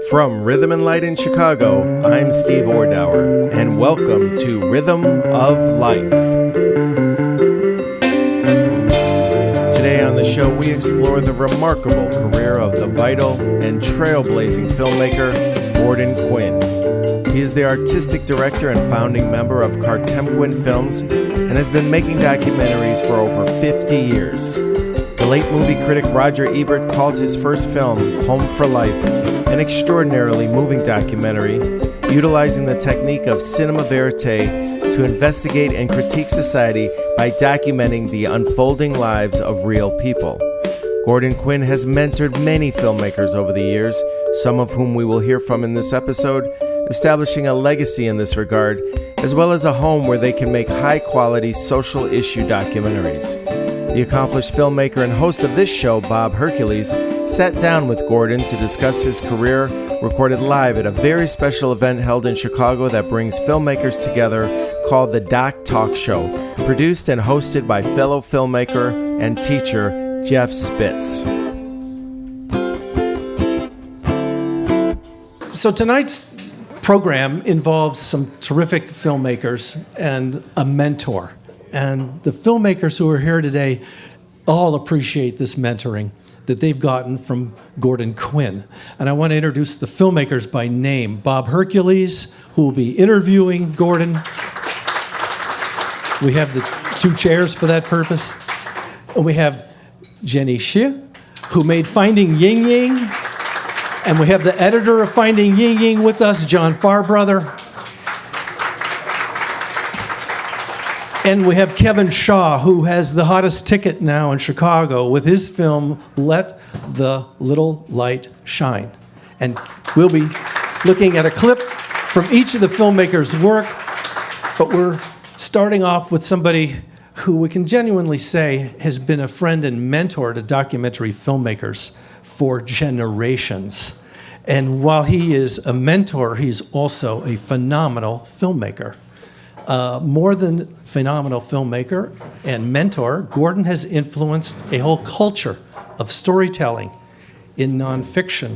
From Rhythm and Light in Chicago, I'm Steve Ordauer, and welcome to Rhythm of Life. Today on the show, we explore the remarkable career of the vital and trailblazing filmmaker, Gordon Quinn. He is the artistic director and founding member of Kartemquin Films and has been making documentaries for over 50 years. The late movie critic Roger Ebert called his first film, Home for Life, an extraordinarily moving documentary utilizing the technique of cinema verité to investigate and critique society by documenting the unfolding lives of real people. Gordon Quinn has mentored many filmmakers over the years, some of whom we will hear from in this episode, establishing a legacy in this regard, as well as a home where they can make high-quality social issue documentaries. The accomplished filmmaker and host of this show, Bob Hercules, sat down with Gordon to discuss his career, recorded live at a very special event held in Chicago that brings filmmakers together called the Doc Talk Show, produced and hosted by fellow filmmaker and teacher Jeff Spitz. So tonight's program involves some terrific filmmakers and a mentor. And the filmmakers who are here today all appreciate this mentoring that they've gotten from Gordon Quinn. And I want to introduce the filmmakers by name. Bob Hercules, who will be interviewing Gordon. We have the two chairs for that purpose. And we have Jenny Shi, who made Finding Ying Ying. And we have the editor of Finding Ying Ying with us, John Farbrother. And we have Kevin Shaw, who has the hottest ticket now in Chicago with his film, Let the Little Light Shine. And we'll be looking at a clip from each of the filmmakers' work, but we're starting off with somebody who we can genuinely say has been a friend and mentor to documentary filmmakers for generations. And while he is a mentor, he's also a phenomenal filmmaker. More than phenomenal filmmaker and mentor, Gordon has influenced a whole culture of storytelling in nonfiction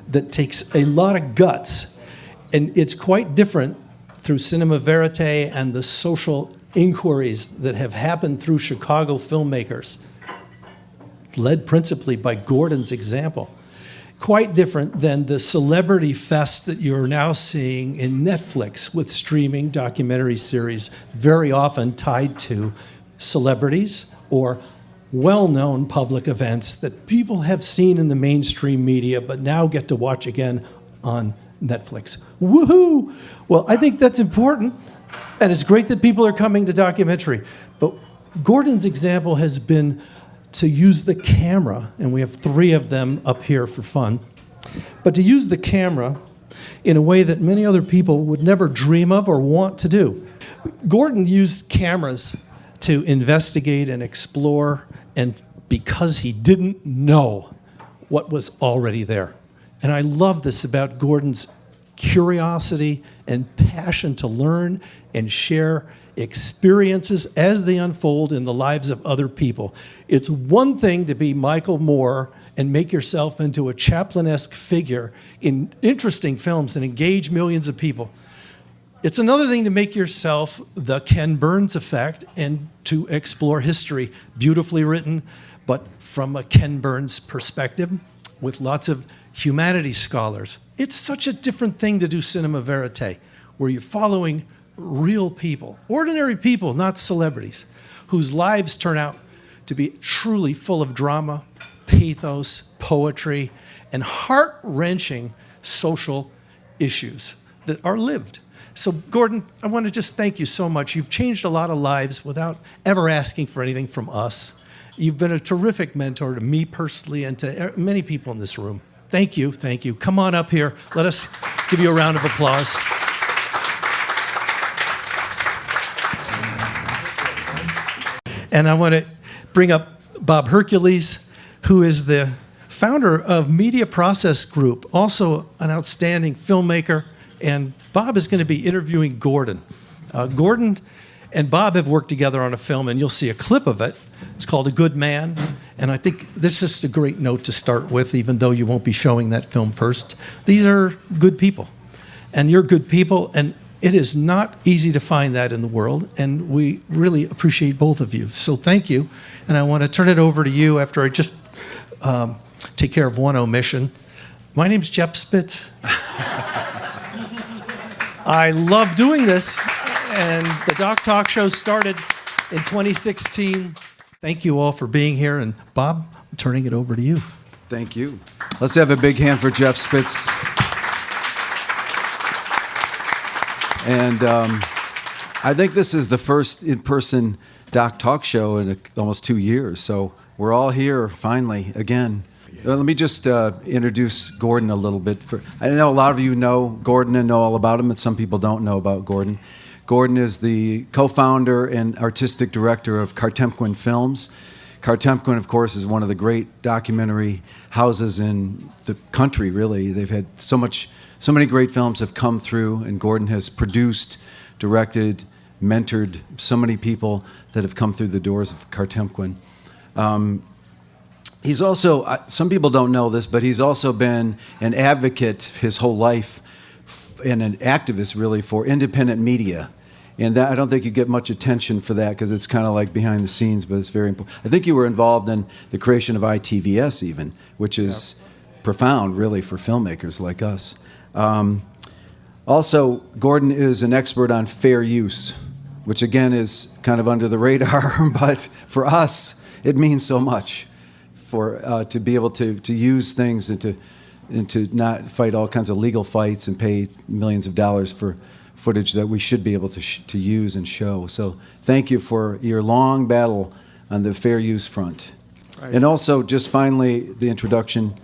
that takes a lot of guts. And it's quite different through cinema verite and the social inquiries that have happened through Chicago filmmakers, led principally by Gordon's example. Quite different than the celebrity fest that you're now seeing in Netflix with streaming documentary series, very often tied to celebrities or well-known public events that people have seen in the mainstream media but now get to watch again on Netflix. Woohoo! Well, I think that's important, and it's great that people are coming to documentary. But Gordon's example has been to use the camera, and we have three of them up here for fun, but to use the camera in a way that many other people would never dream of or want to do. Gordon used cameras to investigate and explore, and because he didn't know what was already there. And I love this about Gordon's curiosity and passion to learn and share experiences as they unfold in the lives of other people. It's one thing to be Michael Moore and make yourself into a Chaplin-esque figure in interesting films and engage millions of people. It's another thing to make yourself the Ken Burns effect and to explore history, beautifully written, but from a Ken Burns perspective with lots of humanities scholars. It's such a different thing to do cinema verite, where you're following real people, ordinary people, not celebrities, whose lives turn out to be truly full of drama, pathos, poetry, and heart-wrenching social issues that are lived. So, Gordon, I want to just thank you so much. You've changed a lot of lives without ever asking for anything from us. You've been a terrific mentor to me personally and to many people in this room. Thank you, thank you. Come on up here. Let us give you a round of applause. And I want to bring up Bob Hercules, who is the founder of Media Process Group, also an outstanding filmmaker. And Bob is going to be interviewing Gordon. Gordon and Bob have worked together on a film, and you'll see a clip of it. It's called A Good Man. And I think this is just a great note to start with, even though you won't be showing that film first. These are good people, and you're good people, and it is not easy to find that in the world, and we really appreciate both of you. So thank you, and I want to turn it over to you after I just take care of one omission. My name's Jeff Spitz. I love doing this, and the Doc Talk Show started in 2016. Thank you all for being here, and Bob, I'm turning it over to you. Thank you. Let's have a big hand for Jeff Spitz. And I think this is the first in-person Doc Talk Show in almost 2 years, so we're all here finally again. Let me just introduce Gordon a little bit. I know a lot of you know Gordon and know all about him, but some people don't know about Gordon. Gordon is the co-founder and artistic director of Kartemquin Films. Kartemquin, of course, is one of the great documentary houses in the country, really. They've had so many great films have come through, and Gordon has produced, directed, mentored so many people that have come through the doors of Kartemquin. He's also, some people don't know this, but he's also been an advocate his whole life and an activist, really, for independent media. And that, I don't think you get much attention for that because it's kind of like behind the scenes, but it's very important. I think you were involved in the creation of ITVS even, which is profound, really, for filmmakers like us. Also, Gordon is an expert on fair use, which again is kind of under the radar, but for us, it means so much to be able to use things and to not fight all kinds of legal fights and pay millions of dollars for footage that we should be able to use and show. So thank you for your long battle on the fair use front. Right. And also, just finally, the introduction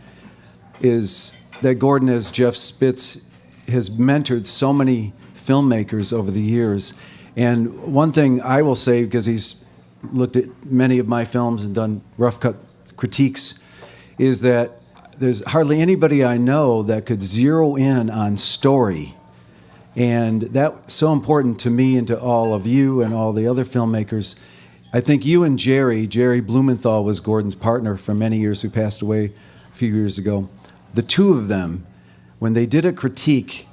is that Gordon, as Jeff Spitz, has mentored so many filmmakers over the years. And one thing I will say, because he's looked at many of my films and done rough cut critiques, is that there's hardly anybody I know that could zero in on story. And that's so important to me and to all of you and all the other filmmakers. I think you and Jerry Blumenthal was Gordon's partner for many years, who passed away a few years ago. The two of them, when they did a critique,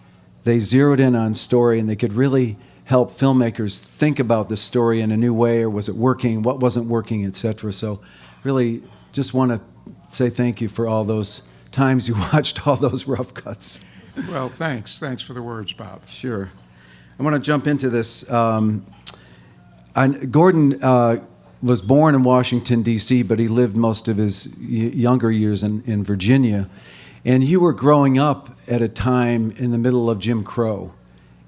they zeroed in on story, and they could really help filmmakers think about the story in a new way, or was it working, what wasn't working, etc. So really just want to say thank you for all those times you watched all those rough cuts. Well, thanks. Thanks for the words, Bob. Sure. I want to jump into this. Gordon was born in Washington, D.C., but he lived most of his younger years in Virginia. And you were growing up at a time in the middle of Jim Crow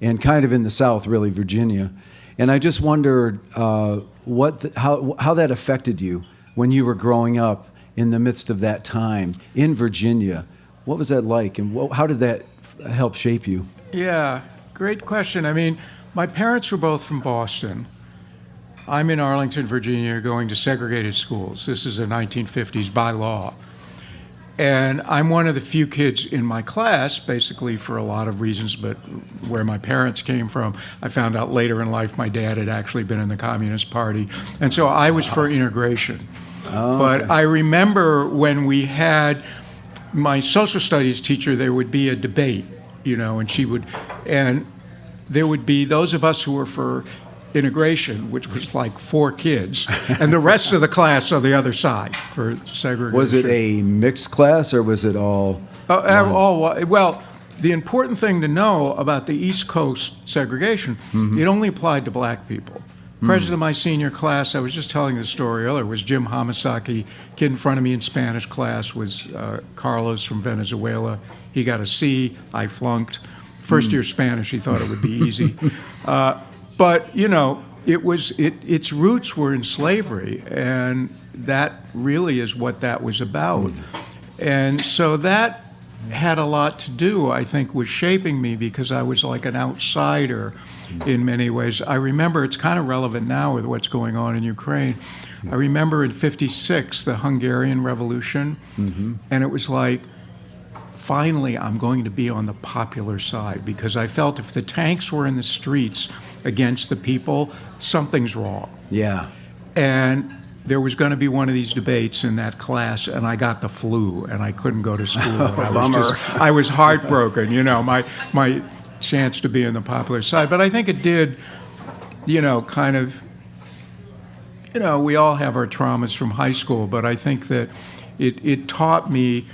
and kind of in the South, really, Virginia. And I just wondered how that affected you when you were growing up in the midst of that time in Virginia. What was that like, and how did that help shape you? Yeah, great question. I mean, my parents were both from Boston. I'm in Arlington, Virginia, going to segregated schools. This is the 1950s by law. And I'm one of the few kids in my class, basically for a lot of reasons, but where my parents came from. I found out later in life my dad had actually been in the Communist Party. And so I was for integration. Oh, but okay. I remember when we had my social studies teacher, there would be a debate, and there would be those of us who were for integration, which was like 4 kids, and the rest of the class on the other side for segregation. Was it a mixed class, or was it all? Well, the important thing to know about the East Coast segregation, it only applied to black people. President of my senior class, I was just telling the story earlier, was Jim Hamasaki. Kid in front of me in Spanish class was Carlos from Venezuela. He got a C. I flunked. First year Spanish, he thought it would be easy. But, its roots were in slavery, and that really is what that was about. And so that had a lot to do, I think, with shaping me, because I was like an outsider in many ways. I remember, it's kind of relevant now with what's going on in Ukraine. I remember in '56, the Hungarian Revolution, and it was like, finally, I'm going to be on the popular side, because I felt if the tanks were in the streets against the people, something's wrong. Yeah. And there was going to be one of these debates in that class, and I got the flu, and I couldn't go to school. And Bummer. I was heartbroken, my chance to be in the popular side. But I think it did, kind of, we all have our traumas from high school, but I think that it taught me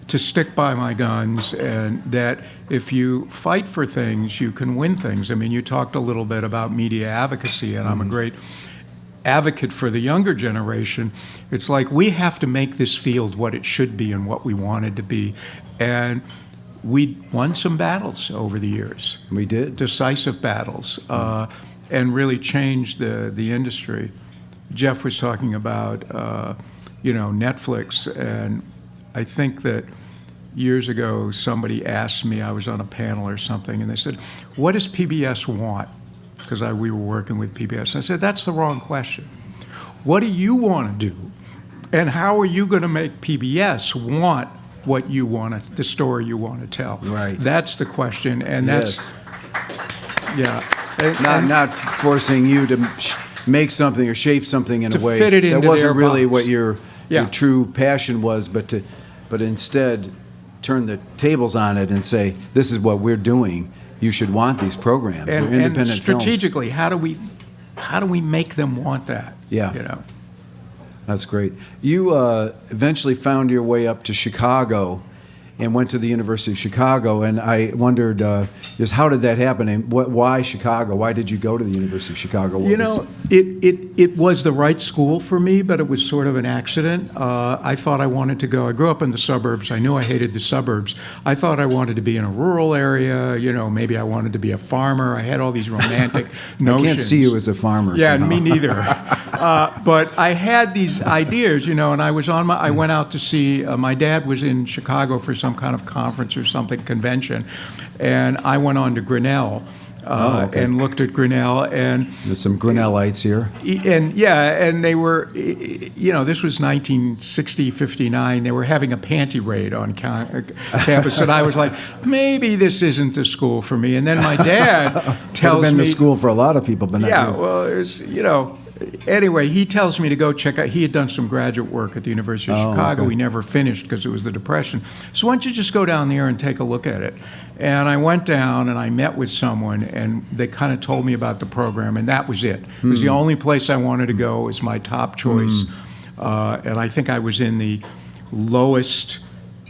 to stick by my guns, and that if you fight for things, you can win things. I mean, you talked a little bit about media advocacy, and I'm a great advocate for the younger generation. It's like we have to make this field what it should be and what we want it to be. And we won some battles over the years. We did. Decisive battles, and really changed the industry. Jeff was talking about, Netflix, and I think that years ago somebody asked me, I was on a panel or something, and they said, what does PBS want? Because we were working with PBS. And I said, that's the wrong question. What do you want to do? And how are you going to make PBS want what you want to, the story you want to tell? Right. That's the question, and Yes. Not Not forcing you to make something or shape something in To a way fit it that into wasn't their really box. what your Yeah. true passion was, but instead turn the tables on it and say, this is what we're doing. You should want these programs. They're and independent films. strategically, how do we make them want that? Yeah. That's great. You eventually found your way up to Chicago and went to the University of Chicago, and I wondered just how did that happen, and why Chicago? Why did you go to the University of Chicago? It was the right school for me, but it was sort of an accident. I thought I wanted to go. I grew up in the suburbs. I knew I hated the suburbs. I thought I wanted to be in a rural area. Maybe I wanted to be a farmer. I had all these romantic notions. I can't see you as a farmer. Yeah, somehow. me neither. But I had these ideas, and I went out to see, my dad was in Chicago for some kind of conference or something, convention, and I went on to Grinnell and looked at Grinnell, and There's some Grinnellites here. and they were, this was 1960, 59. They were having a panty raid on campus, and I was like, maybe this isn't the school for me. And then my dad tells Would have been me, the school for a lot of people, but not yeah, you. well, it was, anyway, he tells me to go check out. He had done some graduate work at the University of Chicago. okay. He never finished because it was the Depression. So why don't you just go down there and take a look at it? And I went down and I met with someone, and they kind of told me about the program, and that was it. It was the only place I wanted to go. It was my top choice. And I think I was in the lowest.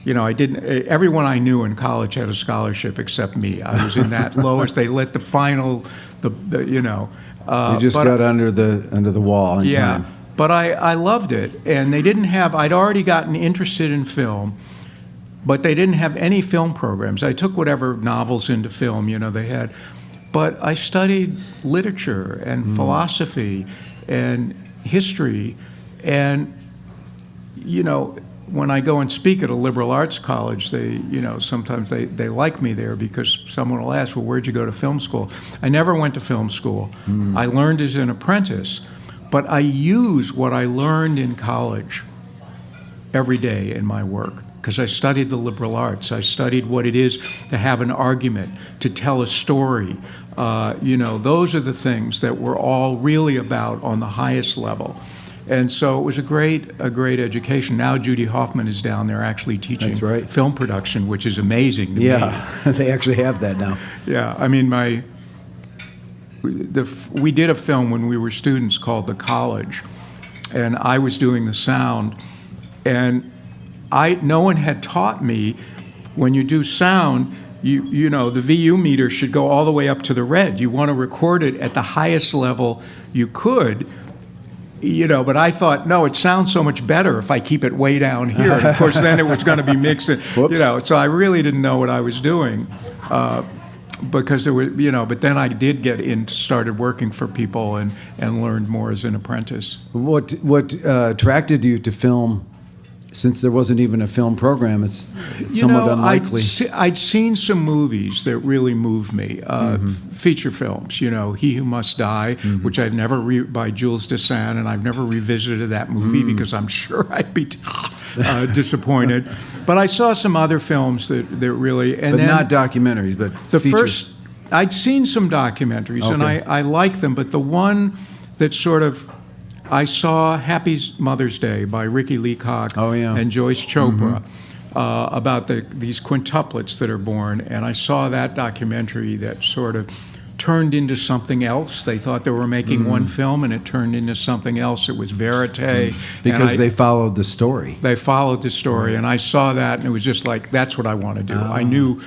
I didn't. Everyone I knew in college had a scholarship except me. I was in that lowest. They let the final, You just but- got under the wall in time. but I loved it, and they didn't have. I'd already gotten interested in film, but they didn't have any film programs. I took whatever novels into film, they had, but I studied literature and philosophy and history, and when I go and speak at a liberal arts college, they, sometimes they like me there because someone will ask, well, where'd you go to film school? I never went to film school. I learned as an apprentice, but I use what I learned in college every day in my work because I studied the liberal arts. I studied what it is to have an argument, to tell a story. Those are the things that we're all really about on the highest level. And so it was a great education. Now Judy Hoffman is down there actually teaching That's right. film production, which is amazing to me. Yeah, they actually have that now. Yeah, I mean, we did a film when we were students called The College, and I was doing the sound, and no one had taught me when you do sound, the VU meter should go all the way up to the red. You want to record it at the highest level you could. But I thought, no, it sounds so much better if I keep it way down here. And of course, then it was going to be mixed. So I really didn't know what I was doing because there were, But then I did get in, started working for people, and learned more as an apprentice. What attracted you to film? Since there wasn't even a film program, it's somewhat unlikely. I'd seen some movies that really moved me, feature films, He Who Must Die, which I've never, by Jules Dessin, and I've never revisited that movie because I'm sure I'd be disappointed. But I saw some other films that really... But then, not documentaries, but the features. I'd seen some documentaries, and I like them, but the one that sort of I saw Happy Mother's Day by Ricky Leacock Oh, yeah. and Joyce Chopra about these quintuplets that are born. And I saw that documentary that sort of turned into something else. They thought they were making one film, and it turned into something else. It was verité. Because they followed the story. They followed the story, and I saw that, and it was just like, that's what I want to do. I knew,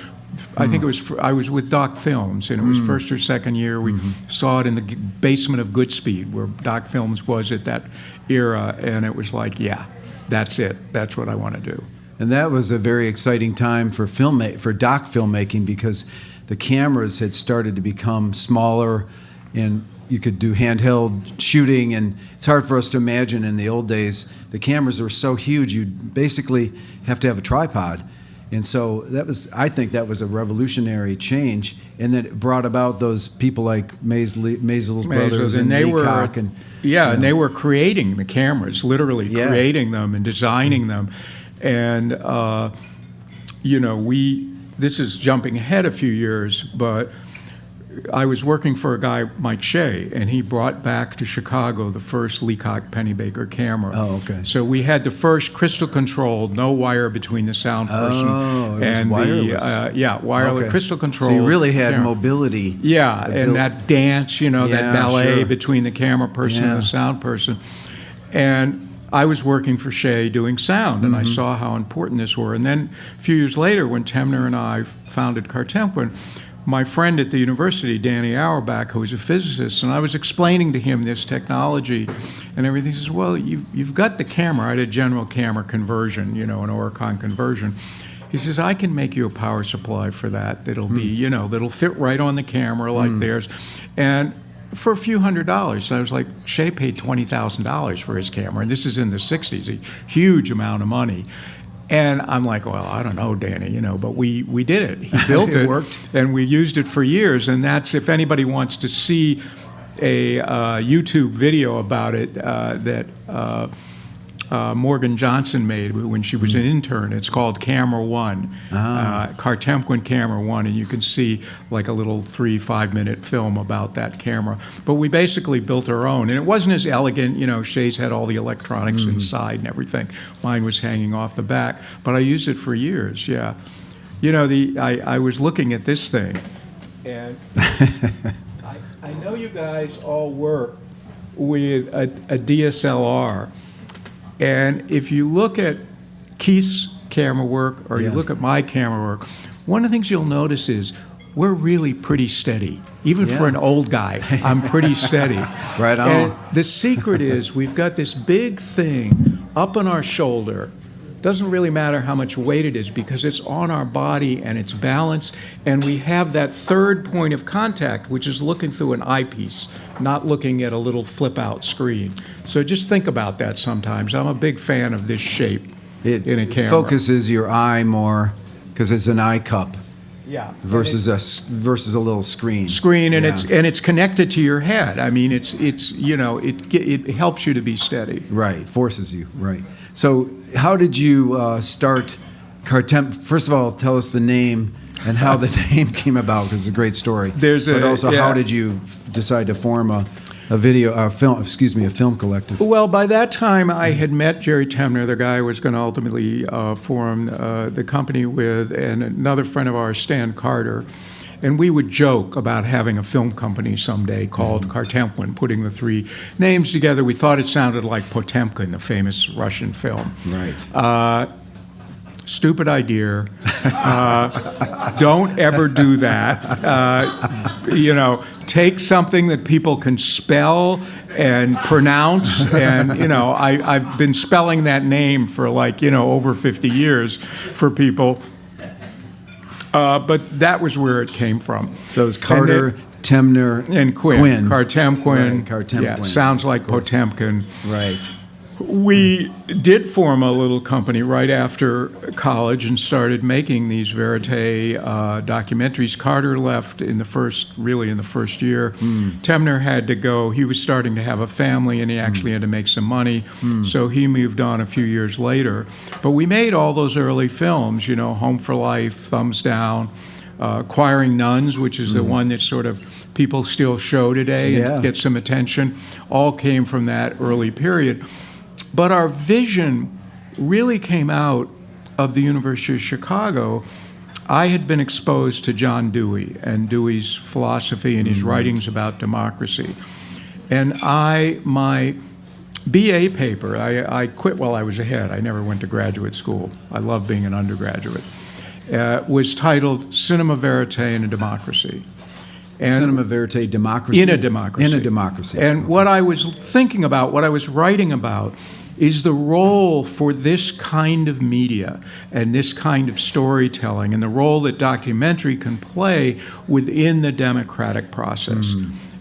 I think it was, I was with Doc Films, and it was first or second year. We saw it in the basement of Goodspeed, where Doc Films was at that era, and it was like, yeah, that's it. That's what I want to do. And that was a very exciting time for doc filmmaking, because the cameras had started to become smaller, and you could do handheld shooting, and it's hard for us to imagine in the old days. The cameras were so huge, you'd basically have to have a tripod. And so I think that was a revolutionary change, and then it brought about those people like Maisels brothers and Leacock, and and they were creating the cameras, literally creating them and designing them. And this is jumping ahead a few years, but I was working for a guy, Mike Shea, and he brought back to Chicago the first Leacock Pennybaker camera. Oh, okay. So we had the first crystal-controlled, no wire between the sound person and wireless. Wireless, Okay. crystal-controlled. So you really had camera. mobility. Yeah, and that dance, that ballet sure. between the camera person and the sound person. And I was working for Shea doing sound, and I saw how important this were. And then a few years later, when Temner and I founded Kartemquin, my friend at the university, Danny Auerbach, who was a physicist, and I was explaining to him this technology and everything. He says, well, you've got the camera. I had a general camera conversion, an Oricon conversion. He says, I can make you a power supply for that that'll be, that'll fit right on the camera like theirs. And for a few $100s. And I was like, Shea paid $20,000 for his camera, and this is in the 60s, a huge amount of money. And I'm like, well, I don't know, Danny, but we did it. He built it. It worked. And we used it for years. And that's, if anybody wants to see a YouTube video about it that Morgan Johnson made when she was an intern. It's called Camera One, Kartemquin Camera One, and you can see like a little 3-5 minute film about that camera. But we basically built our own, and it wasn't as elegant. Shea's had all the electronics inside and everything. Mine was hanging off the back, but I used it for years. Yeah, I was looking at this thing, and I know you guys all work with a DSLR. And if you look at Keith's camera work or you look at my camera work, one of the things you'll notice is we're really pretty steady. Even for an old guy, I'm pretty steady. Right on. And the secret is we've got this big thing up on our shoulder. Doesn't really matter how much weight it is because it's on our body and it's balanced, and we have that third point of contact, which is looking through an eyepiece, not looking at a little flip-out screen. So just think about that sometimes. I'm a big fan of this shape in a camera. It focuses your eye more because it's an eye cup. Yeah. Versus a little screen. And it's connected to your head. I mean, it helps you to be steady. Right, forces you. Right. So, how did you start Kartemquin? First of all, tell us the name and how the name came about, because it's a great story. But also, how did you decide to form a film collective? Well, by that time, I had met Jerry Temner, the guy I was going to ultimately form the company with, and another friend of ours, Stan Carter. And we would joke about having a film company someday called Kartemquin, putting the three names together. We thought it sounded like Potemkin, the famous Russian film. Right. Stupid idea. Don't ever do that. Take something that people can spell and pronounce. And, I've been spelling that name for over 50 years for people. But that was where it came from. So it was Carter, Temner, and Quinn. Kartemquin. Right, Kartemquin. Yeah, sounds like Potemkin. Right. We did form a little company right after college and started making these verité documentaries. Carter left in the first year. Temner had to go. He was starting to have a family, and he actually had to make some money. So he moved on a few years later. But we made all those early films, Home for Life, Thumbs Down, Acquiring Nuns, which is the one that sort of people still show today Yeah. and get some attention, all came from that early period. But our vision really came out of the University of Chicago. I had been exposed to John Dewey and Dewey's philosophy and his writings about democracy. And my BA paper, I quit while I was ahead. I never went to graduate school. I love being an undergraduate. Was titled Cinema, Verité, and a Democracy. And Cinema, verité, democracy? In a democracy. In a democracy. And what I was thinking about, what I was writing about, is the role for this kind of media and this kind of storytelling and the role that documentary can play within the democratic process.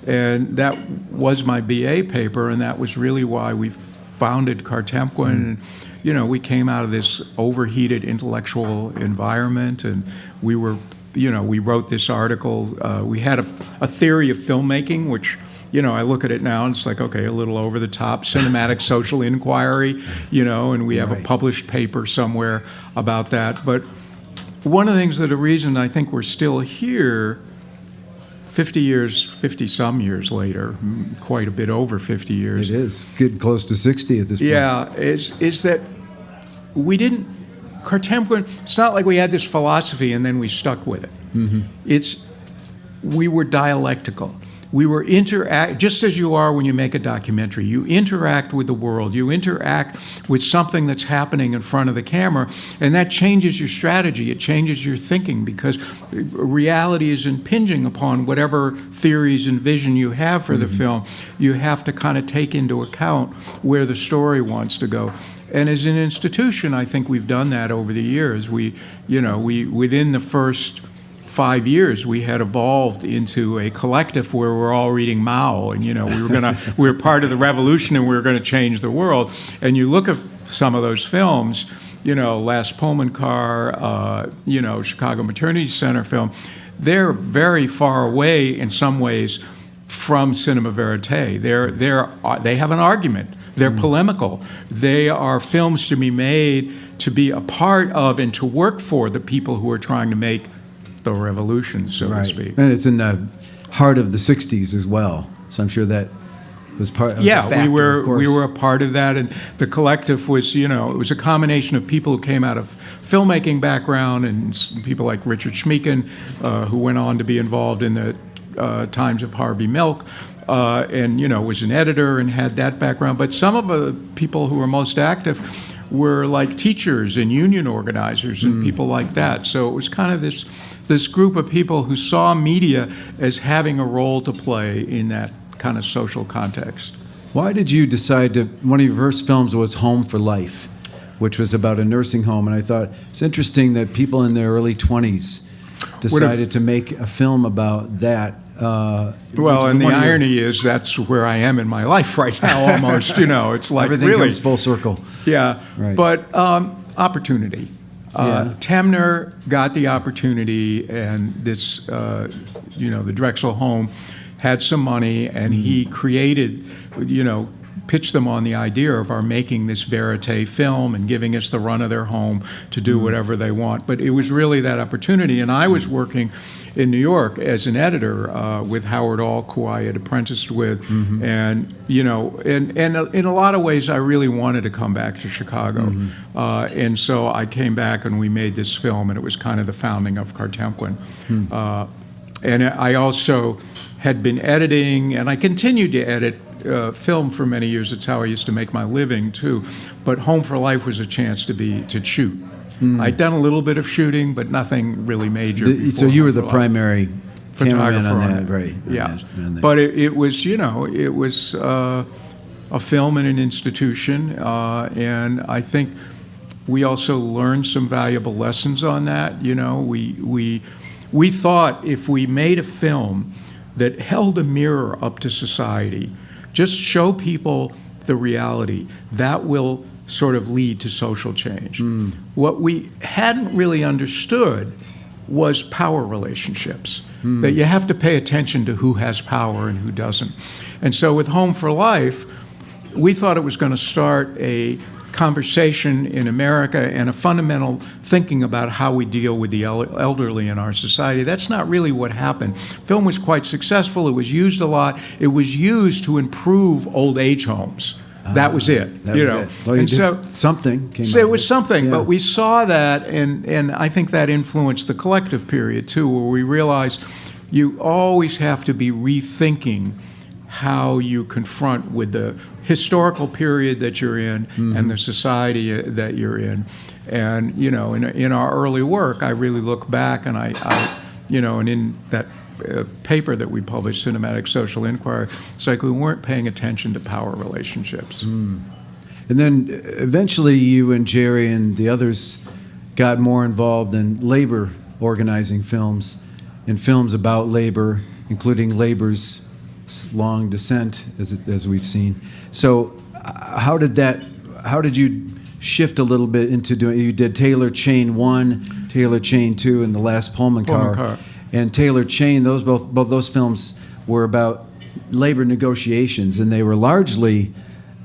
And that was my BA paper, and that was really why we founded Kartemquin. And, you know, we came out of this overheated intellectual environment, and we were, you know, we wrote this article. We had a theory of filmmaking, which, you know, I look at it now and it's like, okay, a little over the top, cinematic social inquiry, you know, and we have a published paper somewhere about that. But one of the things the reason I think we're still here 50-some years later, quite a bit over 50 years. It is. Getting close to 60 at this point. Yeah, is that we didn't, Kartemquin, it's not like we had this philosophy and then we stuck with it. We were dialectical. We were just as you are when you make a documentary. You interact with the world. You interact with something that's happening in front of the camera, and that changes your strategy. It changes your thinking because reality is impinging upon whatever theories and vision you have for the film. You have to kind of take into account where the story wants to go. And as an institution, I think we've done that over the years. We within the first 5 years, we had evolved into a collective where we're all reading Mao, and we were part of the revolution, and we were going to change the world. And you look at some of those films, Last Pullman Car, Chicago Maternity Center film, they're very far away in some ways from cinema verite. They have an argument. They're polemical. They are films to be made to be a part of and to work for the people who are trying to make the revolution, so to speak. And it's in the heart of the 60s as well. So I'm sure that was part of the factor, we were a part of that, and the collective was, it was a combination of people who came out of filmmaking background and people like Richard Schmeeken, who went on to be involved in the Times of Harvey Milk, and, was an editor and had that background. But some of the people who were most active were like teachers and union organizers and people like that. So it was kind of this group of people who saw media as having a role to play in that kind of social context. Why did you decide to, one of your first films was Home for Life, which was about a nursing home, and I thought it's interesting that people in their early 20s decided to make a film about that. Well, and the irony is that's where I am in my life right now, almost. It's like everything really comes full circle. Yeah, right. But opportunity. Temner got the opportunity, and this, the Drexel home had some money, and he created, pitched them on the idea of our making this verite film and giving us the run of their home to do whatever they want. But it was really that opportunity, and I was working in New York as an editor with Howard Alk, who I had apprenticed with, and in a lot of ways I really wanted to come back to Chicago, and so I came back and we made this film, and it was kind of the founding of Kartemquin. And I also had been editing, and I continued to edit film for many years. It's how I used to make my living too. But Home for Life was a chance to shoot. I'd done a little bit of shooting, but nothing really major. So you were the primary photographer on that, right? Yeah, but it was, it was a film in an institution, and I think we also learned some valuable lessons on that. We thought if we made a film that held a mirror up to society, just show people the reality, that will sort of lead to social change. What we hadn't really understood was power relationships, that you have to pay attention to who has power and who doesn't. And so with Home for Life, we thought it was going to start a conversation in America and a fundamental thinking about how we deal with the elderly in our society. That's not really what happened. Film was quite successful. It was used a lot. It was used to improve old age homes. That was it. That was it. Well, and so something came so out it of was something, Yeah. but we saw that, and I think that influenced the collective period too, where we realized you always have to be rethinking how you confront with the historical period that you're in and the society that you're in. And, in our early work, I really look back and I and in that paper that we published, Cinematic Social Inquiry, it's like we weren't paying attention to power relationships. And then eventually you and Jerry and the others got more involved in labor organizing films and films about labor, including labor's long descent, as we've seen. So how did you shift a little bit into doing, you did Taylor Chain 1, Taylor Chain 2, and The Last Pullman Car. And Taylor Chain, both those films were about labor negotiations, and they were largely,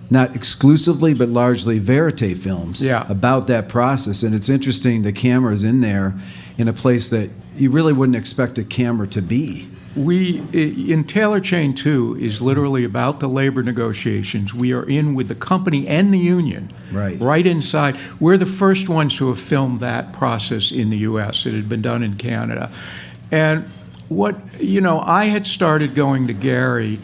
not exclusively, but largely verité films about that process. And it's interesting, the camera's in there in a place that you really wouldn't expect a camera to be. In Taylor Chain 2 is literally about the labor negotiations. We are in with the company and the union, right inside. We're the first ones to have filmed that process in the U.S. It had been done in Canada. And I had started going to Gary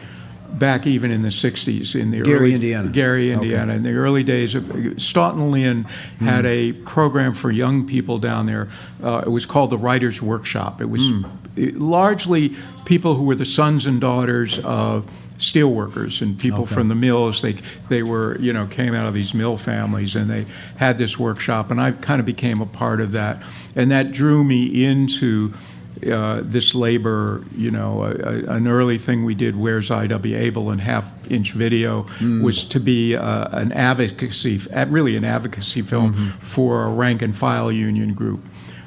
back even in the 60s, in the Gary, Indiana. In the early days of Stoughton Lynn had a program for young people down there. It was called the Writers' Workshop. It was largely people who were the sons and daughters of steelworkers and people from the mills. They were, came out of these mill families, and they had this workshop, and I kind of became a part of that. And that drew me into this labor, an early thing we did, Where's I.W. Abel, in half-inch video, was to be an advocacy film for a rank-and-file union group.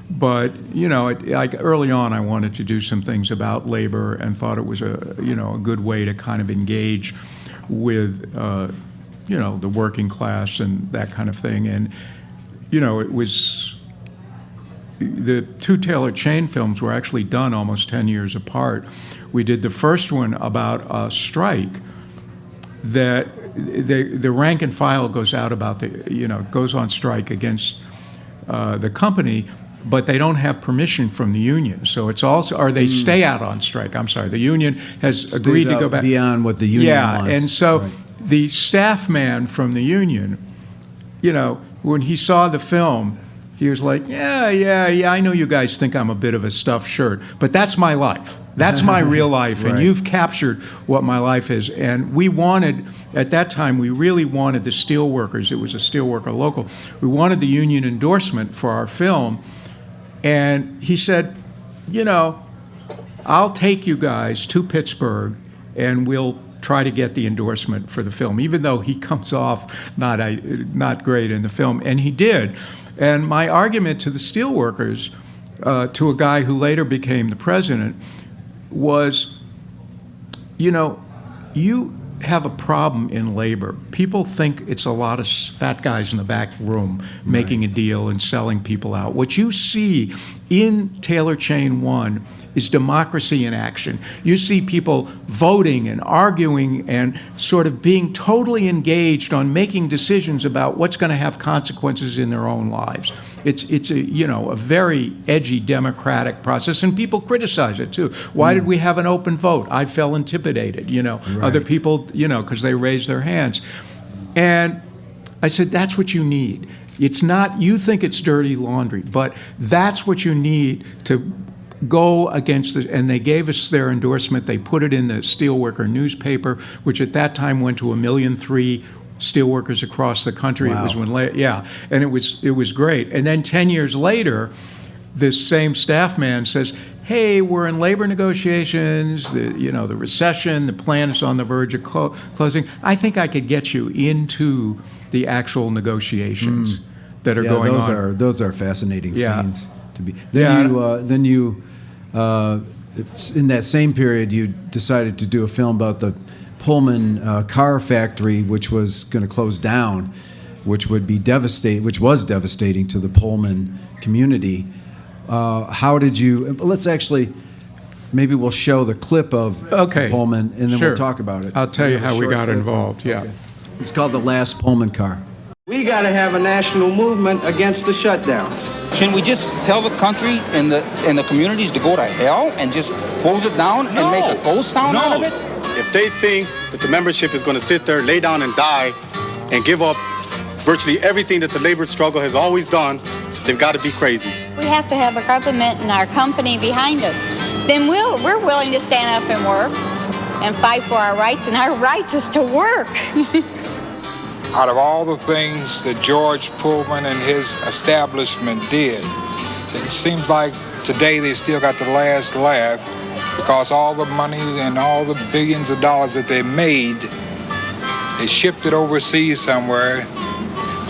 But, early on I wanted to do some things about labor and thought it was a good way to kind of engage with, the working class and that kind of thing. And, it was... The two Taylor Chain films were actually done almost 10 years apart. We did the first one about a strike that the rank and file goes out about goes on strike against the company, but they don't have permission from the union. So it's also, or they stay out on strike. I'm sorry, the union has agreed to go back beyond what the union wants. And so the staff man from the union, when he saw the film, he was like, yeah, I know you guys think I'm a bit of a stuffed shirt, but that's my life. That's my real life, and you've captured what my life is. And we wanted, at that time, we really wanted the steelworkers. It was a steelworker local. We wanted the union endorsement for our film. And he said, I'll take you guys to Pittsburgh, and we'll try to get the endorsement for the film, even though he comes off not great in the film. And he did. And my argument to the steelworkers, to a guy who later became the president, was, you have a problem in labor. People think it's a lot of fat guys in the back room making a deal and selling people out. What you see in Taylor Chain 1 is democracy in action. You see people voting and arguing and sort of being totally engaged on making decisions about what's going to have consequences in their own lives. It's a very edgy democratic process, and people criticize it too. Why did we have an open vote? I felt intimidated, Other people, because they raised their hands. And I said, that's what you need. It's not, you think it's dirty laundry, but that's what you need to go against it. And they gave us their endorsement. They put it in the Steelworker newspaper, which at that time went to 1.3 million steelworkers across the country. Wow. It was and it was great. And then 10 years later, this same staff man says, hey, we're in labor negotiations, the recession, the plant is on the verge of closing. I think I could get you into the actual negotiations that are going on. Those are fascinating scenes to be. Then you in that same period, you decided to do a film about the Pullman car factory, which was going to close down. which would be which was devastating to the Pullman community. How did you? Let's actually. Maybe we'll show the clip of Pullman, and then Sure. we'll talk about it. I'll tell you have a how we short got clip. involved. Yeah. Okay. It's called The Last Pullman Car. We got to have a national movement against the shutdowns. Shouldn't we just tell the country and the communities to go to hell and just close it down and make a ghost town out of it? If they think that the membership is going to sit there, lay down and die and give up virtually everything that the labor struggle has always done, they've got to be crazy. We have to have a government and our company behind us. Then we're willing to stand up and work and fight for our rights, and our rights is to work. Out of all the things that George Pullman and his establishment did, it seems like today they still got the last laugh because all the money and all the billions of dollars that they made, they shipped it overseas somewhere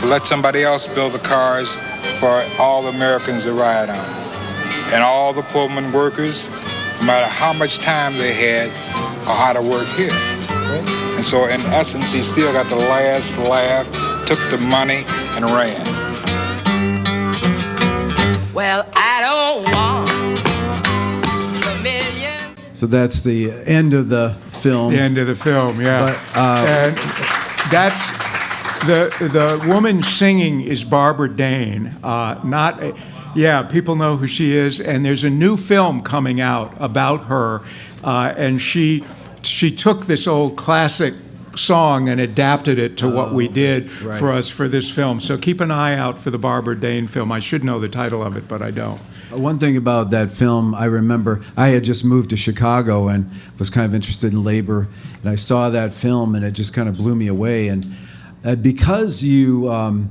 to let somebody else build the cars for all Americans to ride on. And all the Pullman workers, no matter how much time they had, or how to work here. And so in essence, he still got the last laugh, took the money, and ran. Well, I don't want a million. So that's the end of the film. The end of the film, yeah. But, and that's the woman singing is Barbara Dane. People know who she is, and there's a new film coming out about her, and she took this old classic song and adapted it to what we did for us for this film. So keep an eye out for the Barbara Dane film. I should know the title of it, but I don't. One thing about that film, I remember I had just moved to Chicago and was kind of interested in labor, and I saw that film, and it just kind of blew me away. And because you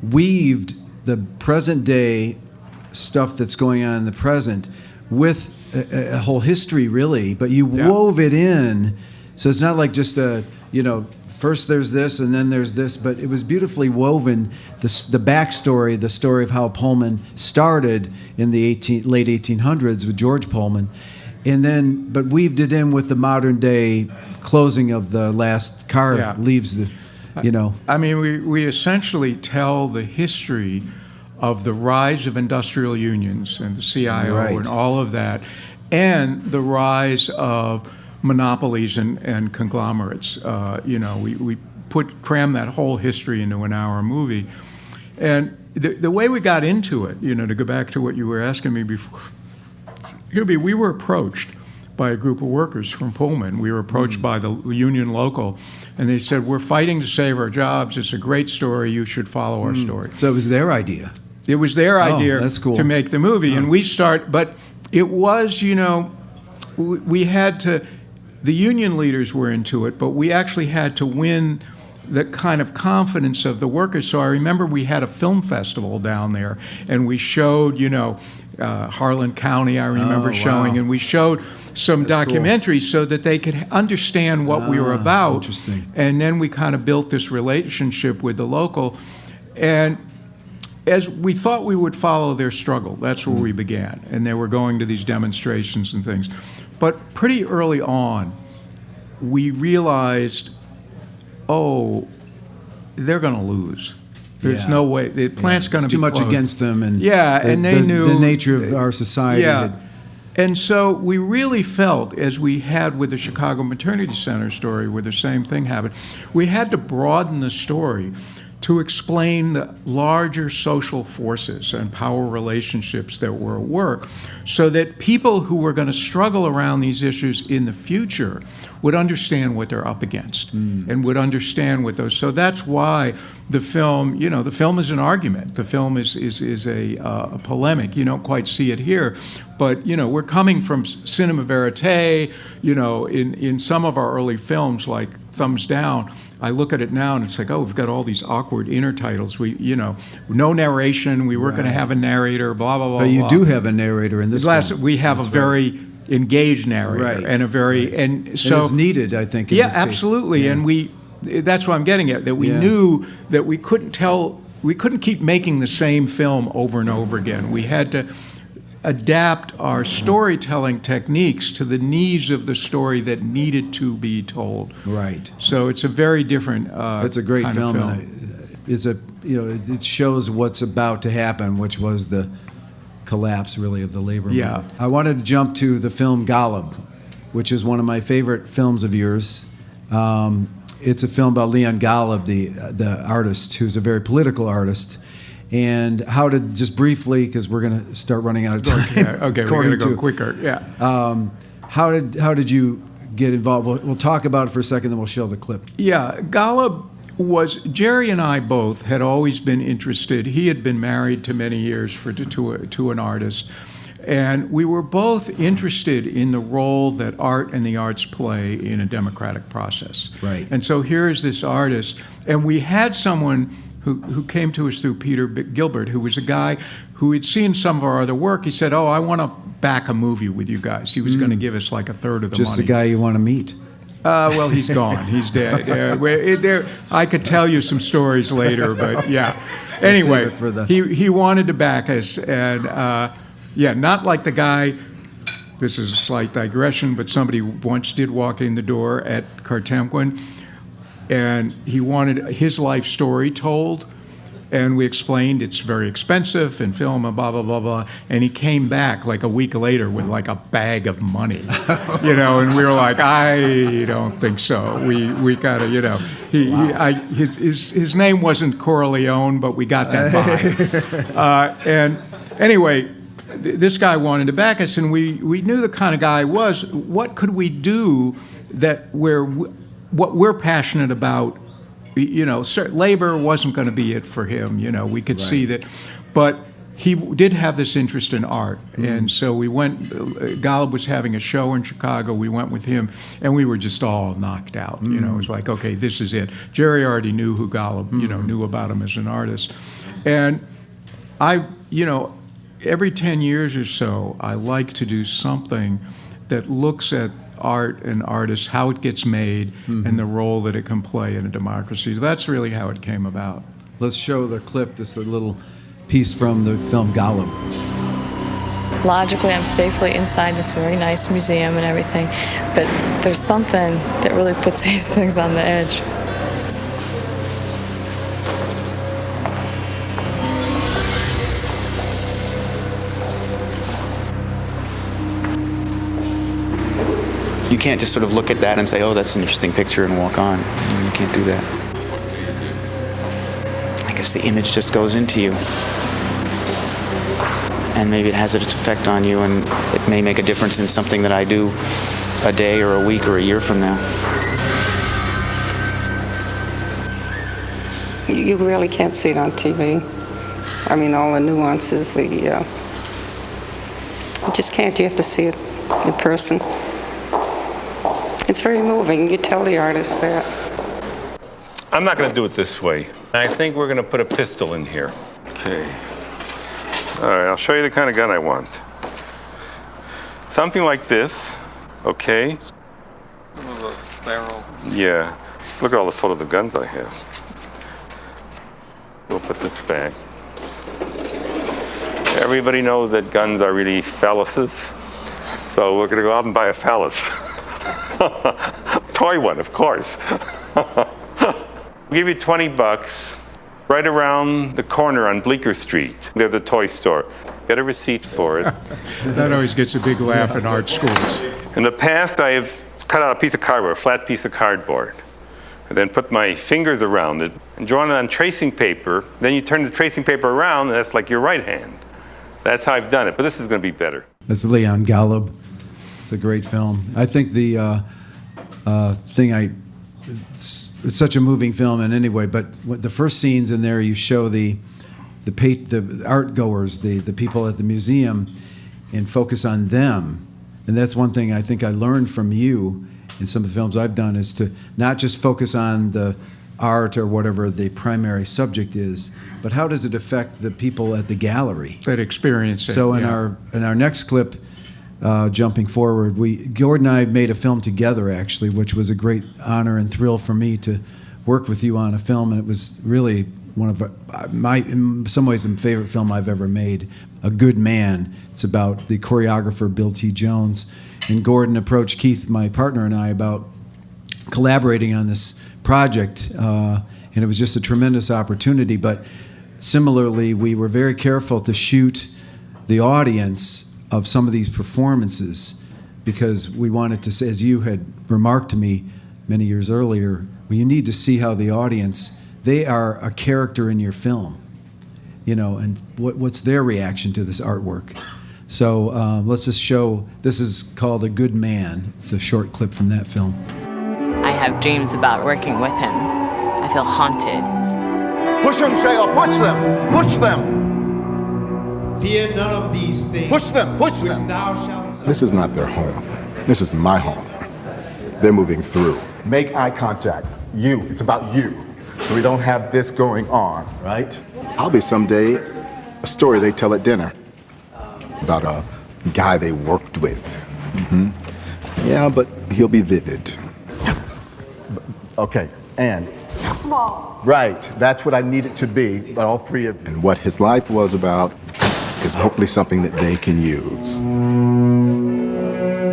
weaved the present day stuff that's going on in the present with a whole history, really, but you wove it in, so it's not like just first there's this and then there's this, but it was beautifully woven, the backstory, the story of how Pullman started in the late 1800s with George Pullman, but weaved it in with the modern day closing of the last car leaves the, I mean, we essentially tell the history of the rise of industrial unions and the CIO and all of that, and the rise of monopolies and conglomerates. We cram that whole history into an hour movie. And the way we got into it, to go back to what you were asking me before, we were approached by a group of workers from Pullman. We were approached by the union local, and they said, "We're fighting to save our jobs. It's a great story. You should follow our story." So it was their idea. It was their idea that's cool. to make the movie, and but it was, we had to, the union leaders were into it, but we actually had to win the kind of confidence of the workers. So I remember we had a film festival down there, and we showed, Harlan County, I remember showing, and we showed some documentaries so that they could understand what we were about. Interesting. And then we kind of built this relationship with the local, and as we thought we would follow their struggle. That's where we began, and they were going to these demonstrations and things. But pretty early on, we realized, they're going to lose. There's no way. The plant's going to be too much closed. Against them, and and they knew the nature of our society. And so we really felt, as we had with the Chicago Maternity Center story, where the same thing happened, we had to broaden the story to explain the larger social forces and power relationships that were at work, so that people who were going to struggle around these issues in the future would understand what they're up against and would understand what those. So that's why the film, the film is an argument. The film is a polemic. You don't quite see it here, but we're coming from cinema verité. In some of our early films, like Thumbs Down, I look at it now and it's like, we've got all these awkward intertitles. No narration. We weren't going to have a narrator. Blah blah blah. But you blah. do have a narrator in this film. We have a very engaged narrator and a very and so and it's needed, I think. In this case. Absolutely. And that's what I'm getting at. That we knew that we couldn't keep making the same film over and over again. We had to adapt our storytelling techniques to the needs of the story that needed to be told. Right. So it's a very different It's a great kind film. of film. And is a, it shows what's about to happen, which was the collapse, really, of the labor movement. I wanted to jump to the film Golub, which is one of my favorite films of yours. It's a film about Leon Golub, the artist, who's a very political artist. And how did, just briefly, because we're going to start running out of time. Okay, we're going to go quicker. Yeah. How did you get involved? We'll talk about it for a second, then we'll show the clip. Yeah, Golub was, Jerry and I both had always been interested. He had been married to many years to an artist. And we were both interested in the role that art and the arts play in a democratic process. Right. And so here's this artist, and we had someone who came to us through Peter Gilbert, who was a guy who had seen some of our other work. He said, "Oh, I want to back a movie with you guys." He was going to give us like a third of the money. Just the guy you want to meet. Well, he's gone. He's dead. I could tell you some stories later, but yeah. Anyway, he wanted to back us, and not like the guy. This is a slight digression, but somebody once did walk in the door at Kartemquin, and he wanted his life story told, and we explained it's very expensive in film and blah, blah, blah, blah, and he came back like a week later with like a bag of money, and we were like, I don't think so. We gotta, his name wasn't Corleone, but we got that by. And anyway, this guy wanted to back us, and we knew the kind of guy he was. What could we do what we're passionate about, labor wasn't going to be it for him. We could see that. But he did have this interest in art. And so we went, Golub was having a show in Chicago. We went with him, and we were just all knocked out. It was like, okay, this is it. Jerry already knew who Golub, knew about him as an artist. And every 10 years or so, I like to do something that looks at art and artists, how it gets made, and the role that it can play in a democracy. That's really how it came about. Let's show the clip. This is a little piece from the film Golub. Logically, I'm safely inside this very nice museum and everything, but there's something that really puts these things on the edge. You can't just sort of look at that and say, oh, that's an interesting picture, and walk on. You can't do that. What do you do? I guess the image just goes into you. And maybe it has its effect on you, and it may make a difference in something that I do a day or a week or a year from now. You really can't see it on TV. I mean, all the nuances, you just can't. You have to see it in person. It's very moving. You tell the artist that. I'm not going to do it this way. I think we're going to put a pistol in here. Okay. All right, I'll show you the kind of gun I want. Something like this, okay? With a barrel. Yeah. Look at all the photos of guns I have. We'll put this back. Everybody knows that guns are really phalluses, so we're going to go out and buy a phallus. Toy one, of course. I'll give you $20 right around the corner on Bleecker Street. There's a toy store. Get a receipt for it. That always gets a big laugh in art schools. In the past, I have cut out a piece of cardboard, a flat piece of cardboard, and then put my fingers around it and drawn it on tracing paper. Then you turn the tracing paper around, and that's like your right hand. That's how I've done it, but this is going to be better. That's Leon Golub. It's a great film. I think the it's such a moving film in any way, but the first scenes in there, you show the art goers, the people at the museum, and focus on them. And that's one thing I think I learned from you in some of the films I've done, is to not just focus on the art or whatever the primary subject is, but how does it affect the people at the gallery that experience it? So in our next clip, jumping forward, Gordon and I made a film together, actually, which was a great honor and thrill for me to work with you on a film, and it was really one of in some ways, my favorite film I've ever made, A Good Man. It's about the choreographer Bill T. Jones, and Gordon approached Keith, my partner, and I about collaborating on this project, and And it was just a tremendous opportunity. But similarly, we were very careful to shoot the audience of some of these performances because we wanted to say, as you had remarked to me many years earlier, well, you need to see how the audience, they are a character in your film, you know, and what's their reaction to this artwork. So let's just show, this is called A Good Man. It's a short clip from that film. I have dreams about working with him. I feel haunted. Push them, Shayla, push them, push them. Fear none of these things. Push them, push them. Which thou shalt This is not their home. This is my home. They're moving through. Make eye contact. You, it's about you. So we don't have this going on, right? I'll be someday a story they tell at dinner about a guy they worked with. Mm-hmm. Yeah, but he'll be vivid. Okay, and small. Right, that's what I need it to be, but all three of you. And what his life was about is hopefully something that they can use.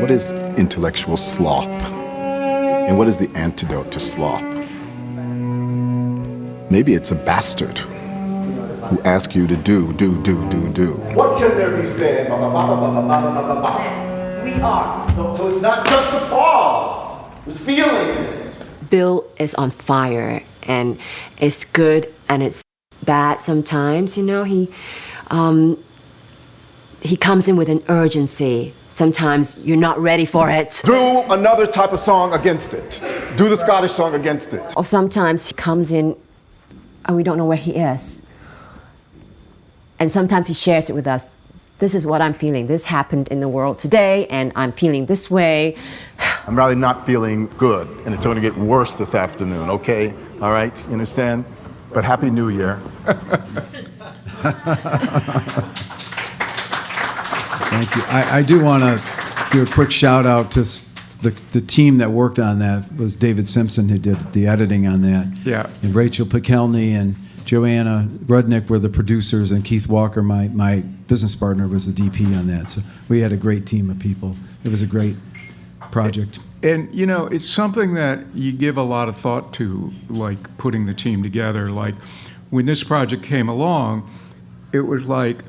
What is intellectual sloth? And what is the antidote to sloth? Maybe it's a bastard who asks you to do. What can there be said? We are. So it's not just applause. There's feeling in it. Bill is on fire, and it's good and it's bad sometimes. You know, he comes in with an urgency. Sometimes you're not ready for it. Do another type of song against it. Do the Scottish song against it. Or sometimes he comes in and we don't know where he is. And sometimes he shares it with us. This is what I'm feeling. This happened in the world today, and I'm feeling this way. I'm really not feeling good, and it's going to get worse this afternoon, okay? All right, you understand? But Happy New Year. Thank you. I do want to do a quick shout out to the team that worked on that. It was David Simpson who did the editing on that. Yeah. And Rachel Pikelny and Joanna Rudnick were the producers, and Keith Walker, my business partner, was the DP on that. So we had a great team of people. It was a great project. And, you know, it's something that you give a lot of thought to, like putting the team together. Like, when this project came along, it was like,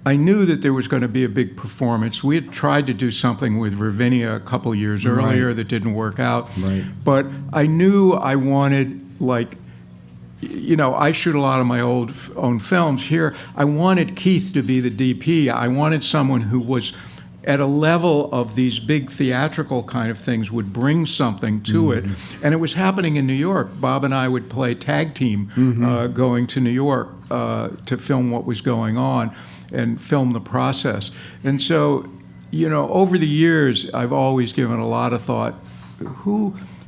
I knew that there was going to be a big performance. We had tried to do something with Ravinia a couple years earlier that didn't work out. Right. But I knew I wanted, like, you know, I shoot a lot of my own films here. I wanted Keith to be the DP. I wanted someone who was at a level of these big theatrical kind of things, would bring something to it. And it was happening in New York. Bob and I would play tag team going to New York to film what was going on and film the process. And so, you know, over the years, I've always given a lot of thought,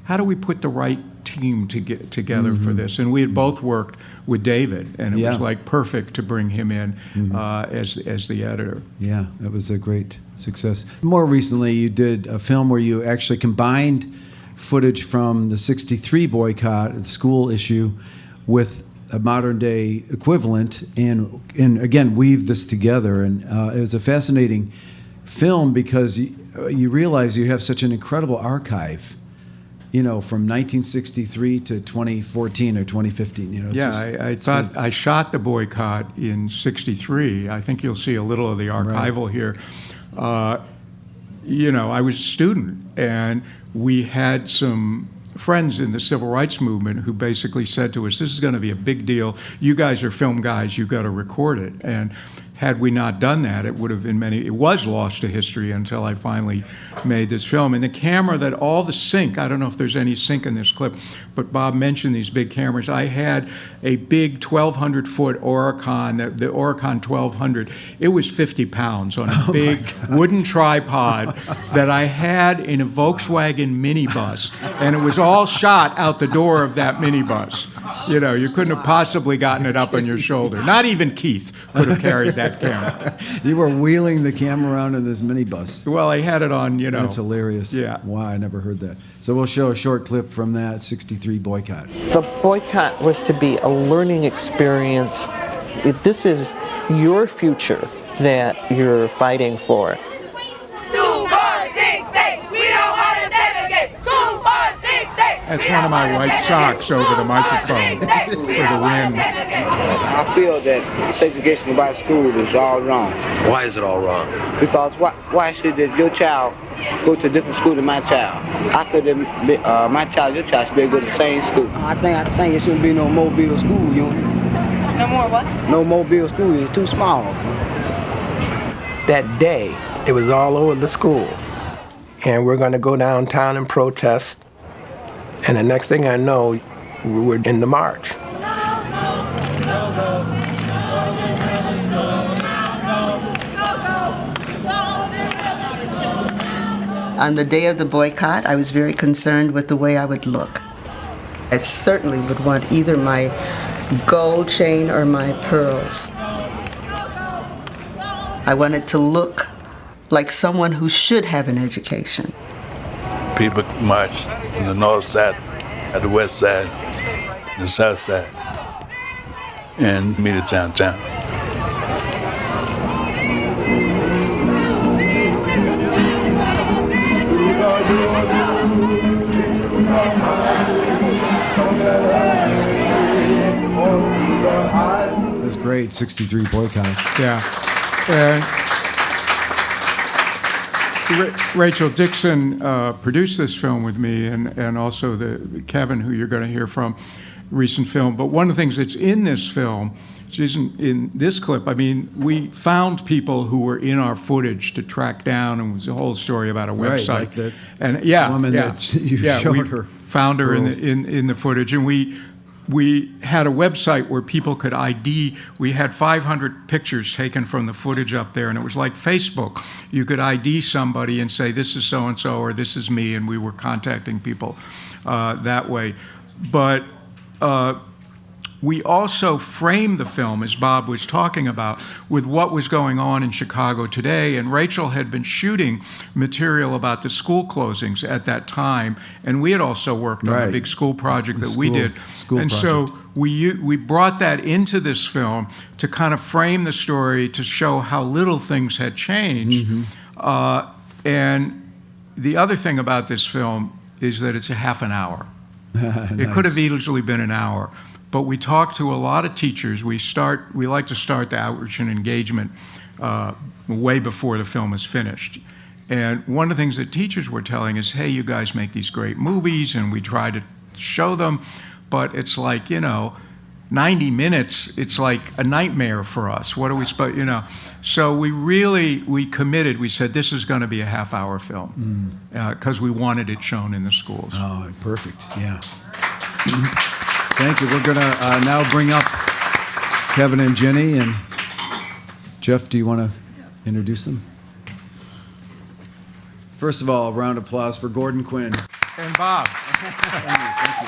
how do we put the right team to get together for this? And we had both worked with David, and it was like perfect to bring him in as the editor. Yeah, that was a great success. More recently, you did a film where you actually combined footage from the '63 boycott, the school issue, with a modern day equivalent, and again weave this together. And it was a fascinating film because you realize you have such an incredible archive, you know, from 1963 to 2014 or 2015. You know, I thought I shot the boycott in '63. I think you'll see a little of the archival here. You know, I was a student, and we had some friends in the civil rights movement who basically said to us, this is going to be a big deal. You guys are film guys. You've got to record it. And had we not done that, it would have been it was lost to history until I finally made this film. And the camera that all the sync, I don't know if there's any sync in this clip, but Bob mentioned these big cameras. I had a big 1,200-foot Oricon, the Oricon 1200. It was 50 pounds on a big wooden tripod that I had in a Volkswagen minibus. And it was all shot out the door of that minibus. You know, you couldn't have possibly gotten it up on your shoulder. Not even Keith could have carried that camera. You were wheeling the camera around in this minibus. Well, I had it on, you know. That's hilarious. Yeah. Wow, I never heard that. So we'll show a short clip from that '63 boycott. The boycott was to be a learning experience. This is your future that you're fighting for. 2, 4, 6, 8. We don't want to segregate. 2, 4, 6, 8. That's one of my white socks over the microphone for the wind. I feel that segregation by school is all wrong. Why is it all wrong? Because why should your child go to a different school than my child? I feel that my child, your child should be able to go to the same school. I think it shouldn't be no mobile school unit. No more what? No mobile school unit. It's too small. That day, it was all over the school. And we're going to go downtown and protest. And the next thing I know, we were in the march. On the day of the boycott, I was very concerned with the way I would look. I certainly would want either my gold chain or my pearls. I wanted to look like someone who should have an education. People marched from the north side, at the west side, the south side, and meet us downtown. That's great, 63 boycott. Yeah. Rachel Dixon produced this film with me, and also Kevin, who you're going to hear from, recent film. But one of the things that's in this film, which isn't in this clip, I mean, we found people who were in our footage to track down, and it was a whole story about a website. Right, like the woman that you showed her. Found her in the footage, and we had a website where people could ID. We had 500 pictures taken from the footage up there, and it was like Facebook. You could ID somebody and say, this is so-and-so, or this is me, and we were contacting people that way. But we also framed the film, as Bob was talking about, with what was going on in Chicago today. And Rachel had been shooting material about the school closings at that time, and we had also worked on a big school project that we did. So we brought that into this film to kind of frame the story, to show how little things had changed. And the other thing about this film is that it's a half an hour. It could have easily been an hour. But we talked to a lot of teachers. We like to start the outreach and engagement way before the film is finished. And one of the things that teachers were telling us, hey, you guys make these great movies, and we try to show them, but it's like, 90 minutes, it's like a nightmare for us. What are we supposed, So we committed, we said, this is going to be a half-hour film, because we wanted it shown in the schools. Oh, perfect, yeah. Thank you. We're going to now bring up Kevin and Jenny. And Jeff, do you want to introduce them? First of all, a round of applause for Gordon Quinn. And Bob. Thank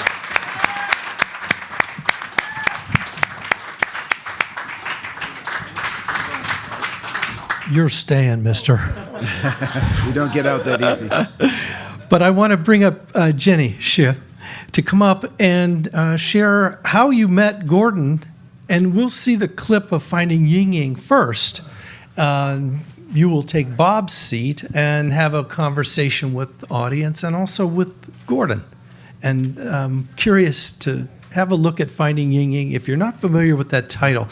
you. You're staying, mister. You don't get out that easy. But I want to bring up Jenny Schiff to come up and share how you met Gordon, and we'll see the clip of Finding Ying Ying first. You will take Bob's seat and have a conversation with the audience and also with Gordon. And I'm curious to have a look at Finding Ying Ying. If you're not familiar with that title,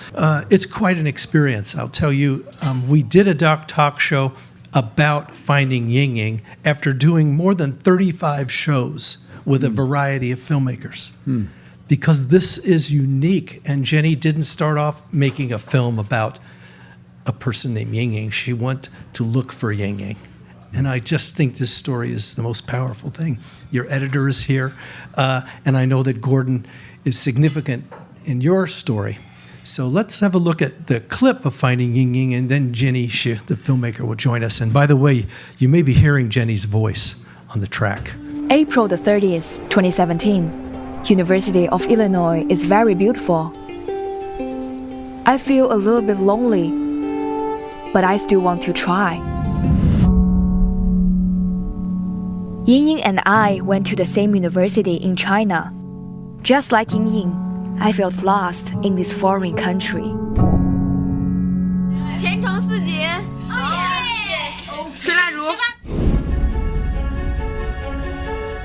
it's quite an experience. I'll tell you, we did a talk show about Finding Ying Ying after doing more than 35 shows with a variety of filmmakers. Because this is unique, and Jenny didn't start off making a film about a person named Ying Ying. She went to look for Ying Ying. And I just think this story is the most powerful thing. Your editor is here, and I know that Gordon is significant in your story. So let's have a look at the clip of Finding Ying Ying, and then Jenny, the filmmaker, will join us. And by the way, you may be hearing Jenny's voice on the track. April the 30th, 2017. University of Illinois is very beautiful. I feel a little bit lonely, but I still want to try. Ying Ying and I went to the same university in China. Just like Ying Ying, I felt lost in this foreign country.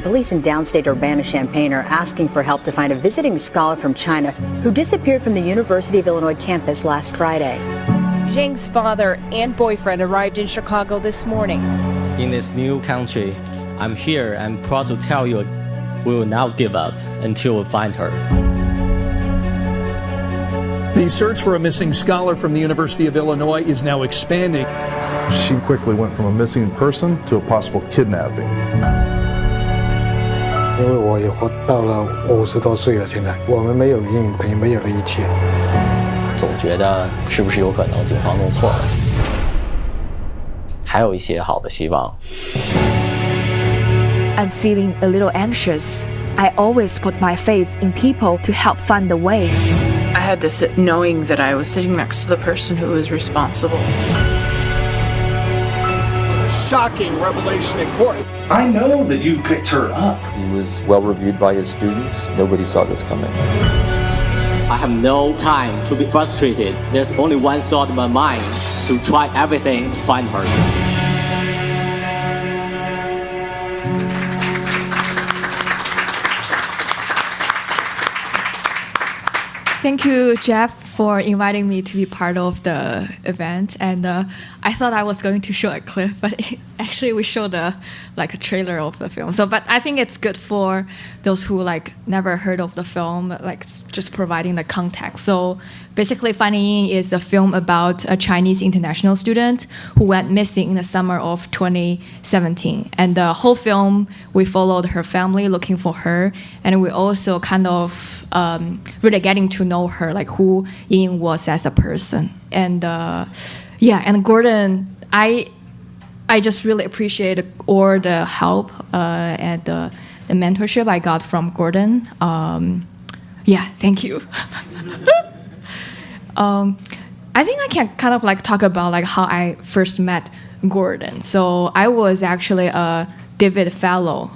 police in downstate Urbana-Champaign are asking for help to find a visiting scholar from China who disappeared from the University of Illinois campus last Friday. Zheng's father and boyfriend arrived in Chicago this morning. In this new country, I'm here and proud to tell you we will not give up until we find her. The search for a missing scholar from the University of Illinois is now expanding. She quickly went from a missing person to a possible kidnapping. 因为我也活到了50多岁了，现在我们没有阴影，等于没有了一切。总觉得是不是有可能警方弄错了？还有一些好的希望。I'm feeling a little anxious. I always put my faith in people to help find the way. I had to sit knowing that I was sitting next to the person who was responsible. A shocking revelation in court. I know that you picked her up. He was well reviewed by his students. Nobody saw this coming. I have no time to be frustrated. There's only one thought in my mind, to try everything to find her. Thank you, Jeff, for inviting me to be part of the event. And I thought I was going to show a clip, but actually we showed a trailer of the film. So, but I think it's good for those who never heard of the film, just providing the context. So basically, Finding Ying is a film about a Chinese international student who went missing in the summer of 2017. And the whole film, we followed her family looking for her, and we also kind of really getting to know her, who Ying was as a person. And and Gordon, I just really appreciate all the help and the mentorship I got from Gordon. Thank you. I think I can kind of talk about how I first met Gordon. So I was actually a David Fellow,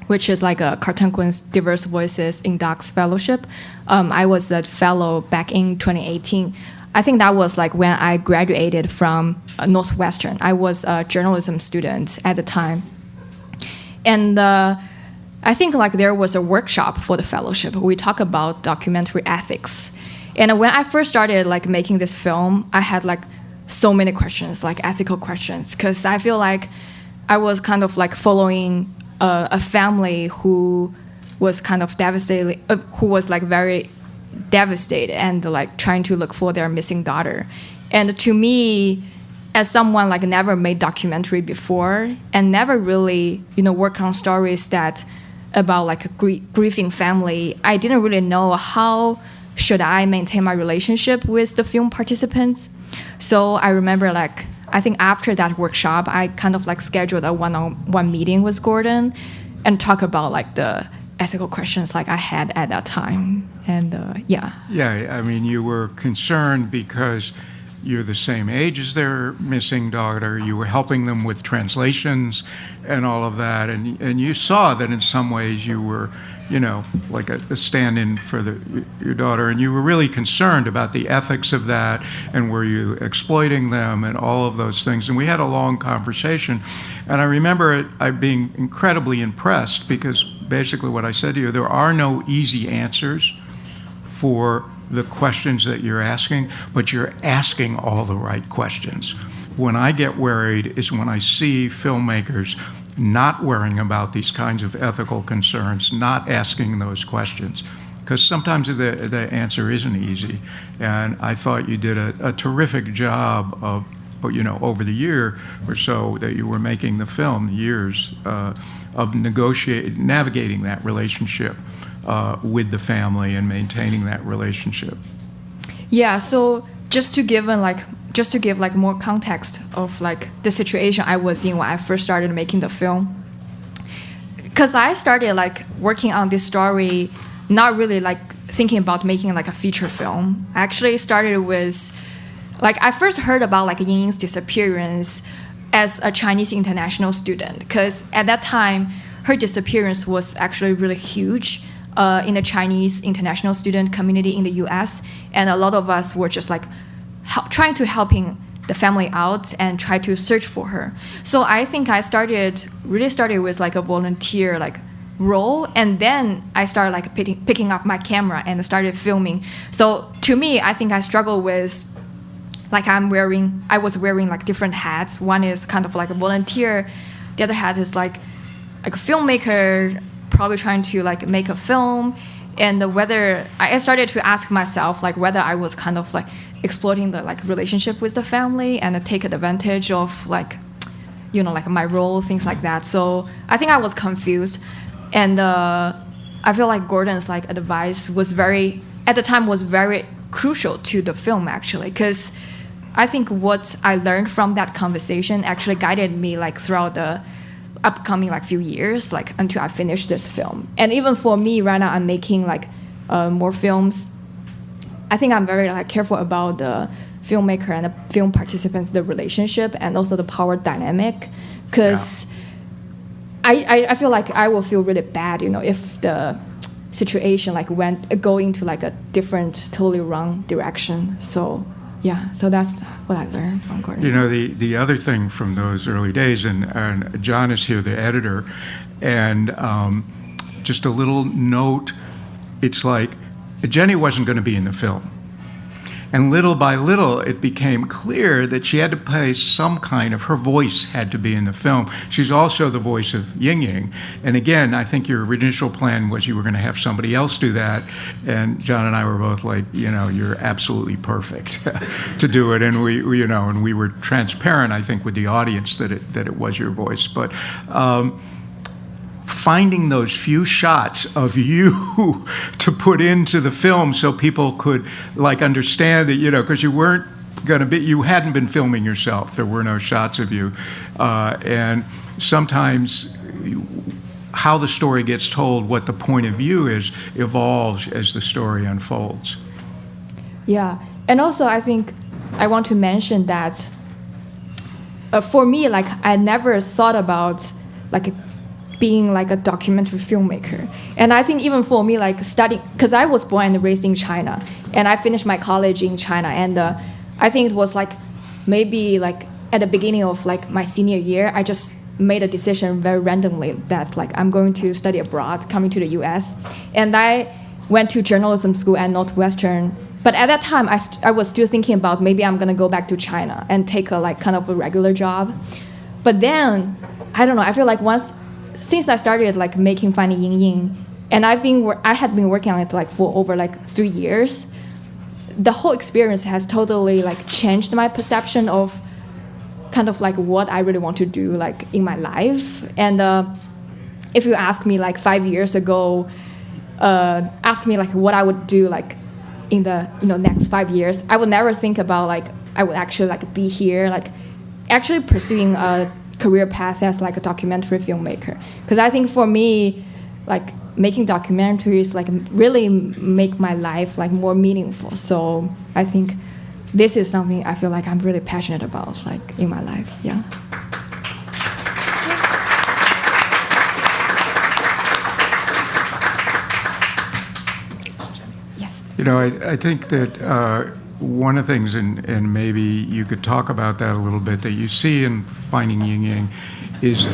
which is a Kartemquin's Diverse Voices in Docs Fellowship. I was a fellow back in 2018. I think that was when I graduated from Northwestern. I was a journalism student at the time. And I think there was a workshop for the fellowship. We talk about documentary ethics. And when I first started making this film, I had so many questions, ethical questions, because I feel I was kind of following a family who was kind of devastated, who was very devastated and trying to look for their missing daughter. And to me, as someone never made documentary before and never really worked on stories that about a grieving family, I didn't really know how should I maintain my relationship with the film participants. So I remember I think after that workshop, I kind of scheduled a one-on-one meeting with Gordon and talk about the ethical questions I had at that time. And Yeah, I mean, you were concerned because you're the same age as their missing daughter. You were helping them with translations and all of that. And you saw that in some ways you were, a stand-in for your daughter. And you were really concerned about the ethics of that, and were you exploiting them and all of those things. And we had a long conversation. And I remember I being incredibly impressed because basically what I said to you, there are no easy answers for the questions that you're asking, but you're asking all the right questions. When I get worried is when I see filmmakers not worrying about these kinds of ethical concerns, not asking those questions, because sometimes the answer isn't easy. And I thought you did a terrific job of, over the year or so that you were making the film, years of navigating that relationship with the family and maintaining that relationship. Yeah, so just to give more context of the situation I was in when I first started making the film, because I started working on this story, not really thinking about making a feature film. I actually started with I first heard about Ying's disappearance as a Chinese international student, because at that time her disappearance was actually really huge in the Chinese international student community in the U.S., and a lot of us were just trying to help the family out and try to search for her. So I think I really started with like a volunteer like role, and then I started like picking up my camera and started filming. So to me, I think I struggle with like I was wearing like different hats. One is kind of like a volunteer, the other hat is like a filmmaker, probably trying to like make a film. And whether I started to ask myself like whether I was kind of like exploiting the like relationship with the family and take advantage of like, you know, like my role, things like that. So I think I was confused, and I feel like Gordon's like advice was very crucial to the film actually, because I think what I learned from that conversation actually guided me like throughout the upcoming like few years, like until I finished this film. And even for me right now, I'm making like more films. I think I'm very like careful about the filmmaker and the film participants, the relationship, and also the power dynamic, because I feel like I will feel really bad, you know, if the situation like go into like a different, totally wrong direction. So yeah, so that's what I learned from Gordon. You know, the other thing from those early days, and John is here, the editor, and just a little note, it's like Jenny wasn't going to be in the film. And little by little, it became clear that she had to play some kind of, her voice had to be in the film. She's also the voice of Ying Ying. And again, I think your initial plan was you were going to have somebody else do that. And John and I were both like, you know, you're absolutely perfect to do it. And we were transparent, I think, with the audience that it was your voice. But finding those few shots of you to put into the film so people could like understand that, you know, because you hadn't been filming yourself. There were no shots of you. And sometimes how the story gets told, what the point of view is, evolves as the story unfolds. Yeah, and also I think I want to mention that for me, like I never thought about like being like a documentary filmmaker. And I think even for me, like studying, because I was born and raised in China, and I finished my college in China, and I think it was like maybe like at the beginning of like my senior year, I just made a decision very randomly that like I'm going to study abroad, coming to the US. And I went to journalism school at Northwestern. But at that time, I was still thinking about maybe I'm gonna go back to China and take a like kind of a regular job. But then, I don't know, I feel like since I started like Finding Ying Ying, and I had been working on it like for over like 3 years, the whole experience has totally like changed my perception of kind of like what I really want to do like in my life. And if you ask me like 5 years ago, ask me like what I would do like in the next 5 years, I would never think about like I would actually like be here like actually pursuing a career path as like a documentary filmmaker. Because I think for me, like making documentaries like really make my life like more meaningful. So I think this is something I feel like I'm really passionate about like in my life. Yeah. Yes. You know, I think that one of the things, and maybe you could talk about that a little bit, that you see in Finding Ying Ying is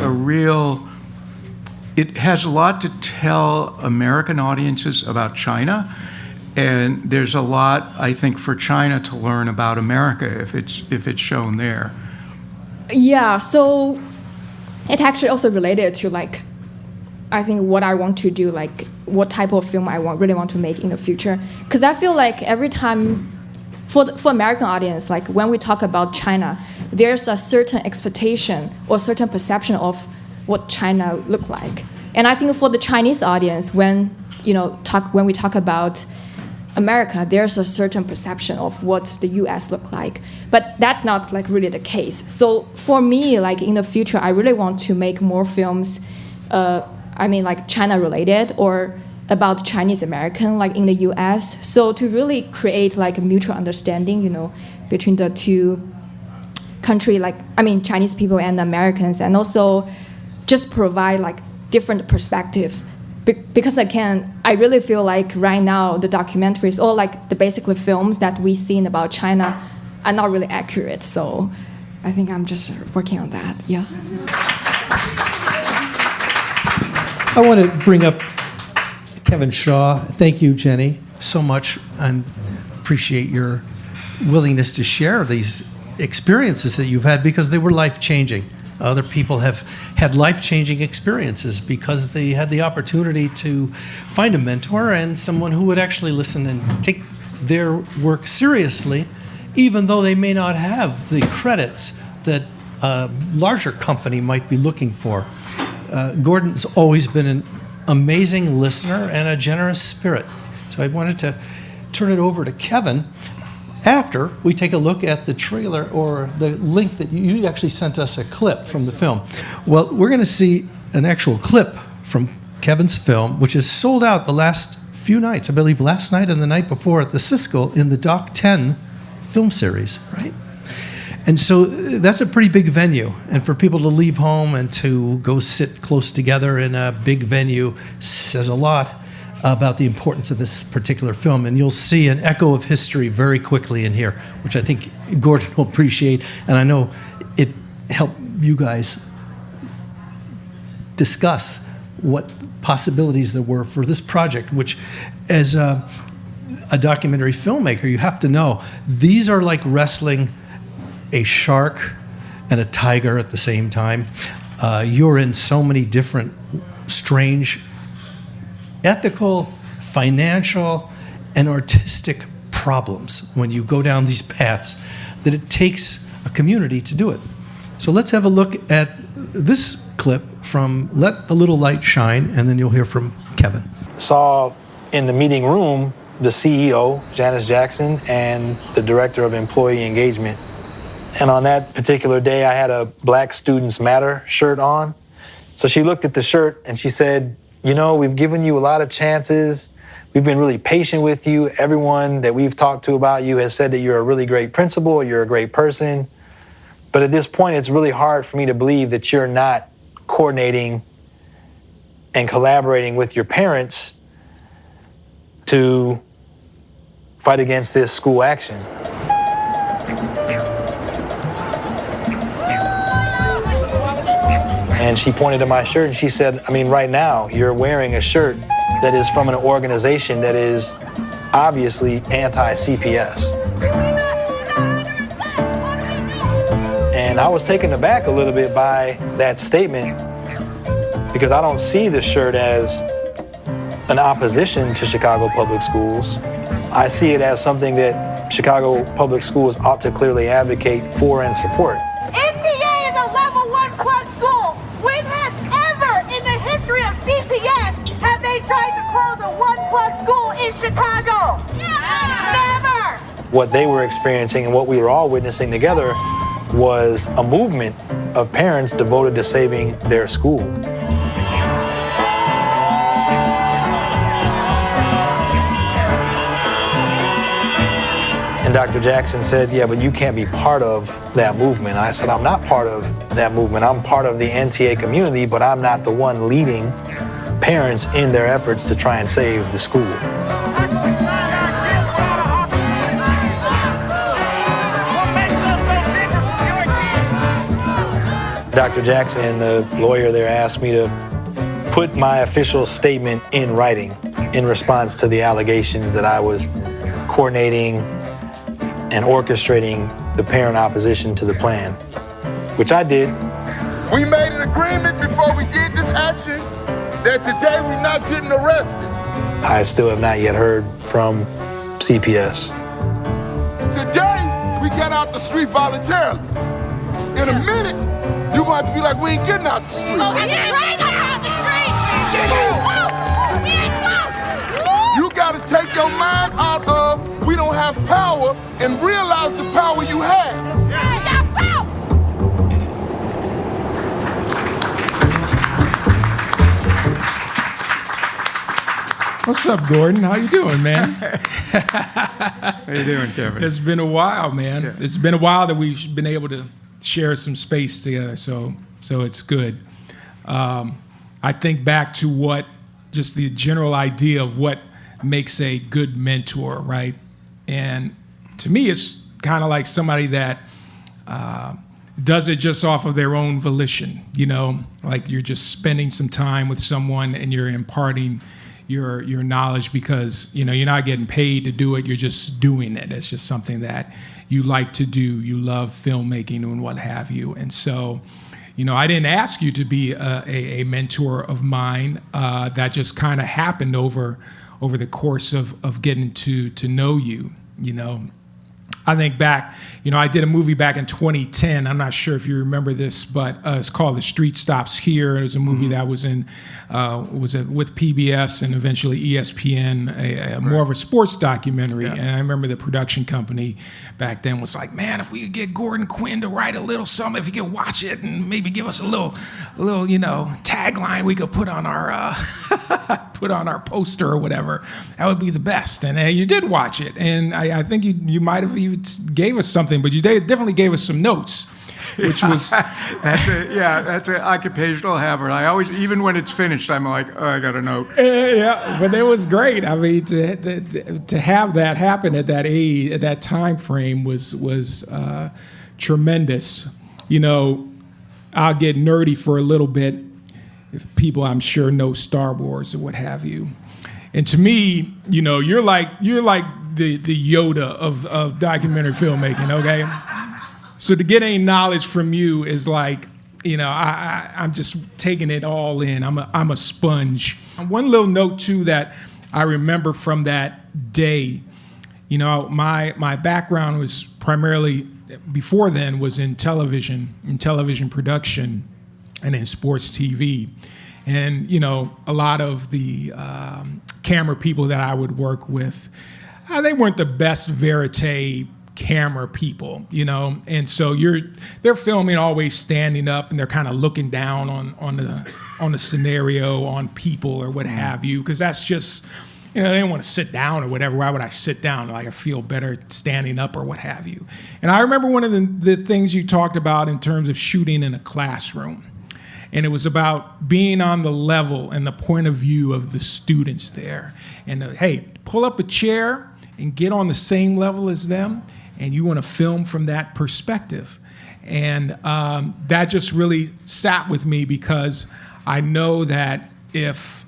it has a lot to tell American audiences about China, and there's a lot, I think, for China to learn about America if it's shown there. Yeah, so it actually also related to like, I think what I want to do, like what type of film I really want to make in the future. Because I feel like every time, for American audience, like when we talk about China, there's a certain expectation or certain perception of what China look like. And I think for the Chinese audience, when we talk about America, there's a certain perception of what the US look like. But that's not like really the case. So for me, like in the future, I really want to make more films, like China related or about Chinese American, like in the US. So to really create like a mutual understanding, between the two country, Chinese people and Americans, and also just provide like different perspectives. Because I really feel like right now the documentaries or like the basically films that we've seen about China are not really accurate. So I think I'm just working on that. Yeah. I want to bring up Kevin Shaw. Thank you, Jenny, so much, and appreciate your willingness to share these experiences that you've had, because they were life-changing. Other people have had life-changing experiences because they had the opportunity to find a mentor and someone who would actually listen and take their work seriously, even though they may not have the credits that a larger company might be looking for. Gordon's always been an amazing listener and a generous spirit. So I wanted to turn it over to Kevin after we take a look at the trailer, or the link that you actually sent us a clip from the film. Well, we're going to see an actual clip from Kevin's film, which is sold out the last few nights, I believe last night and the night before at the Siskel in the Doc 10 film series, right? And so that's a pretty big venue. And for people to leave home and to go sit close together in a big venue says a lot about the importance of this particular film. And you'll see an echo of history very quickly in here, which I think Gordon will appreciate. And I know it helped you guys discuss what possibilities there were for this project, which as a documentary filmmaker, you have to know, these are like wrestling a shark and a tiger at the same time. You're in so many different strange ethical, financial, and artistic problems when you go down these paths, that it takes a community to do it. So let's have a look at this clip from Let the Little Light Shine, and then you'll hear from Kevin. Saw in the meeting room the CEO, Janice Jackson, and the Director of Employee Engagement. And on that particular day, I had a Black Students Matter shirt on. So she looked at the shirt and she said, you know, we've given you a lot of chances. We've been really patient with you. Everyone that we've talked to about you has said that you're a really great principal, you're a great person. But at this point, it's really hard for me to believe that you're not coordinating and collaborating with your parents to fight against this school action. And she pointed to my shirt and she said, I mean, right now you're wearing a shirt that is from an organization that is obviously anti-CPS. And I was taken aback a little bit by that statement, because I don't see the shirt as an opposition to Chicago Public Schools. I see it as something that Chicago Public Schools ought to clearly advocate for and support. NTA is a level 1 plus school. When has ever in the history of CPS have they tried to close a 1 plus school in Chicago? Never! What they were experiencing and what we were all witnessing together was a movement of parents devoted to saving their school. And Dr. Jackson said, yeah, but you can't be part of that movement. I said, I'm not part of that movement. I'm part of the NTA community, but I'm not the one leading parents in their efforts to try and save the school. Dr. Jackson and the lawyer there asked me to put my official statement in writing in response to the allegations that I was coordinating and orchestrating the parent opposition to the plan, which I did. We made an agreement before we did this action that today we're not getting arrested. I still have not yet heard from CPS. Today, we get out the street voluntarily. In a minute, you're going to be like, we ain't getting out the street. Oh, and they're right out the street! You got to take your mind out of we don't have power and realize the power you have. That's right, got power! What's up, Gordon? How you doing, man? How you doing, Kevin? It's been a while, man. Yeah. It's been a while that we've been able to share some space together, so it's good. I think back to what, just the general idea of what makes a good mentor, right? And to me, it's kind of like somebody that does it just off of their own volition, you know, like you're just spending some time with someone and you're imparting your knowledge because, you know, you're not getting paid to do it, you're just doing it. It's just something that you like to do. You love filmmaking and what have you. And so, you know, I didn't ask you to be a mentor of mine. That just kind of happened over the course of getting to know you, you know. I think back, you know, I did a movie back in 2010. I'm not sure if you remember this, but it's called The Street Stops Here. It was a movie that was with PBS and eventually ESPN, more of a sports documentary. Yeah. And I remember the production company back then was like, man, if we could get Gordon Quinn to write a little something, if he could watch it and maybe give us a little, you know, tagline we could put on our poster or whatever, that would be the best. And you did watch it, and I think you might have even gave us something, but you definitely gave us some notes, which was that's an occupational habit. I always, even when it's finished, I'm like, oh, I got a note. Yeah, but it was great. I mean, to have that happen at that age, at that time frame was tremendous. You know, I'll get nerdy for a little bit. If people, I'm sure, know Star Wars or what have you. And to me, you know, you're like the Yoda of documentary filmmaking, okay? So to get any knowledge from you is like, you know, I'm just taking it all in. I'm a sponge. One little note too that I remember from that day, you know, my background was primarily, before then, was in television production and in sports TV. And, you know, a lot of the camera people that I would work with, they weren't the best verité camera people, you know? And so they're filming always standing up, and they're kind of looking down on the scenario, on people or what have you, because that's just, you know, they don't want to sit down or whatever. Why would I sit down? Like, I feel better standing up or what have you. And I remember one of the things you talked about in terms of shooting in a classroom. And it was about being on the level and the point of view of the students there. And hey, pull up a chair and get on the same level as them, and you want to film from that perspective. And that just really sat with me, because I know that if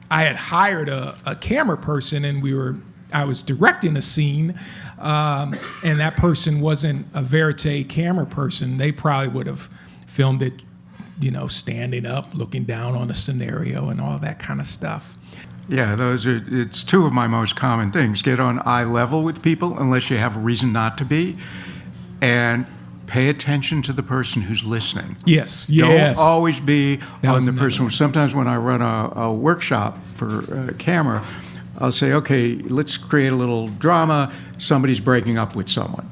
I had hired a camera person and I was directing a scene, and that person wasn't a verité camera person, they probably would have filmed it, you know, standing up, looking down on a scenario and all that kind of stuff. Yeah, it's two of my most common things. Get on eye level with people unless you have a reason not to be, and pay attention to the person who's listening. Yes. Don't always be on the person. Sometimes when I run a workshop for camera, I'll say, okay, let's create a little drama. Somebody's breaking up with someone.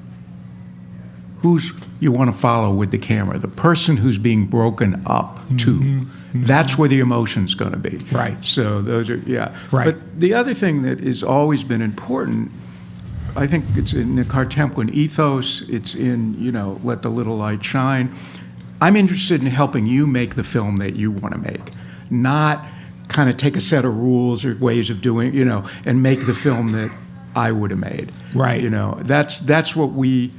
Who's you want to follow with the camera? The person who's being broken up to. Mm-hmm. That's where the emotion's going to be. Right. So those are, yeah. Right. But the other thing that has always been important, I think it's in the Kartemquin ethos, it's in, you know, let the little light shine. I'm interested in helping you make the film that you want to make, not kind of take a set of rules or ways of doing, you know, and make the film that I would have made. Right. You know, that's what we,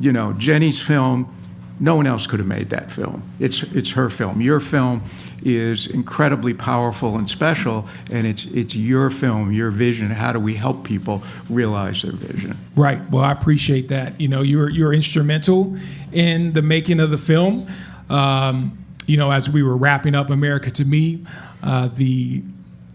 you know, Jenny's film, no one else could have made that film. It's her film. Your film is incredibly powerful and special, and it's your film, your vision. How do we help people realize their vision? Right. Well, I appreciate that. You know, you're instrumental in the making of the film. You know, as we were wrapping up America to Me, the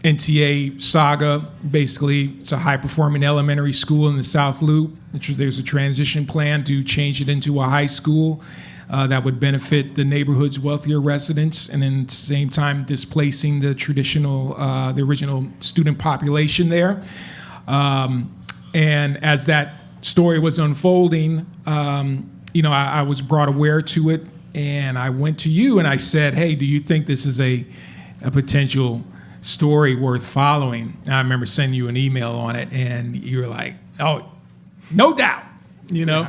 NTA saga, basically, it's a high-performing elementary school in the South Loop. There's a transition plan to change it into a high school that would benefit the neighborhood's wealthier residents, and then at the same time displacing the the original student population there. And as that story was unfolding, you know, I was brought aware to it, and I went to you and I said, hey, do you think this is a potential story worth following? And I remember sending you an email on it, and you were like, oh, no doubt. you know?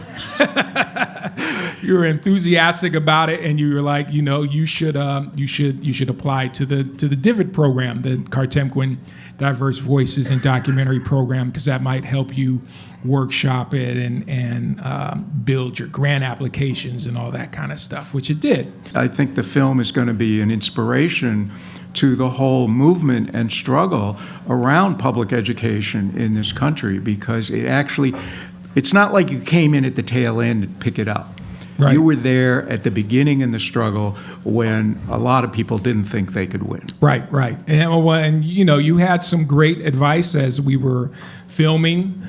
You were enthusiastic about it, and you were like, you know, you should apply to the DIVID program, the Kartemquin Diverse Voices in Documentary Program, because that might help you workshop it and build your grant applications and all that kind of stuff, which it did. I think the film is going to be an inspiration to the whole movement and struggle around public education in this country, because it's not like you came in at the tail end and pick it up. Right. You were there at the beginning in the struggle when a lot of people didn't think they could win. Right. And you know, you had some great advice as we were filming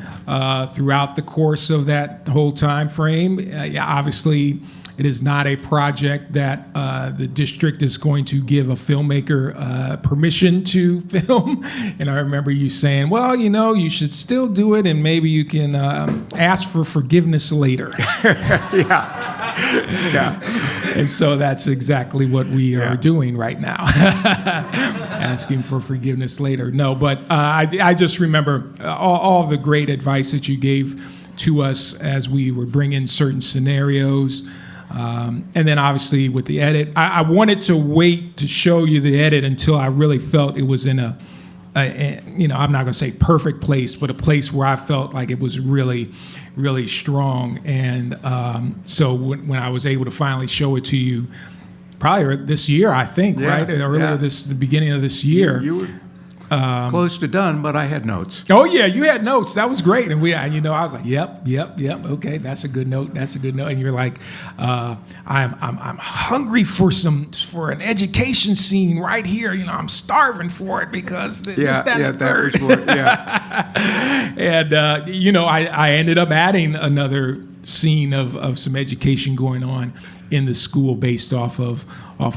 throughout the course of that whole time frame. Obviously, it is not a project that the district is going to give a filmmaker permission to film. And I remember you saying, well, you know, you should still do it, and maybe you can ask for forgiveness later. Yeah. And so that's exactly what we are doing right now. Asking for forgiveness later. No, but I just remember all the great advice that you gave to us as we were bringing certain scenarios. And then obviously with the edit, I wanted to wait to show you the edit until I really felt it was in a you know, I'm not going to say perfect place, but a place where I felt like it was really, really strong. And so when I was able to finally show it to you, probably this year, I think, right? Earlier the beginning of this year. You were close to done, but I had notes. Oh yeah, you had notes. That was great. And you know, I was like, yep. Okay, that's a good note. And you're like, I'm hungry for an education scene right here. You know, I'm starving for it because this, that, and the third. And you know, I ended up adding another scene of some education going on in the school based off of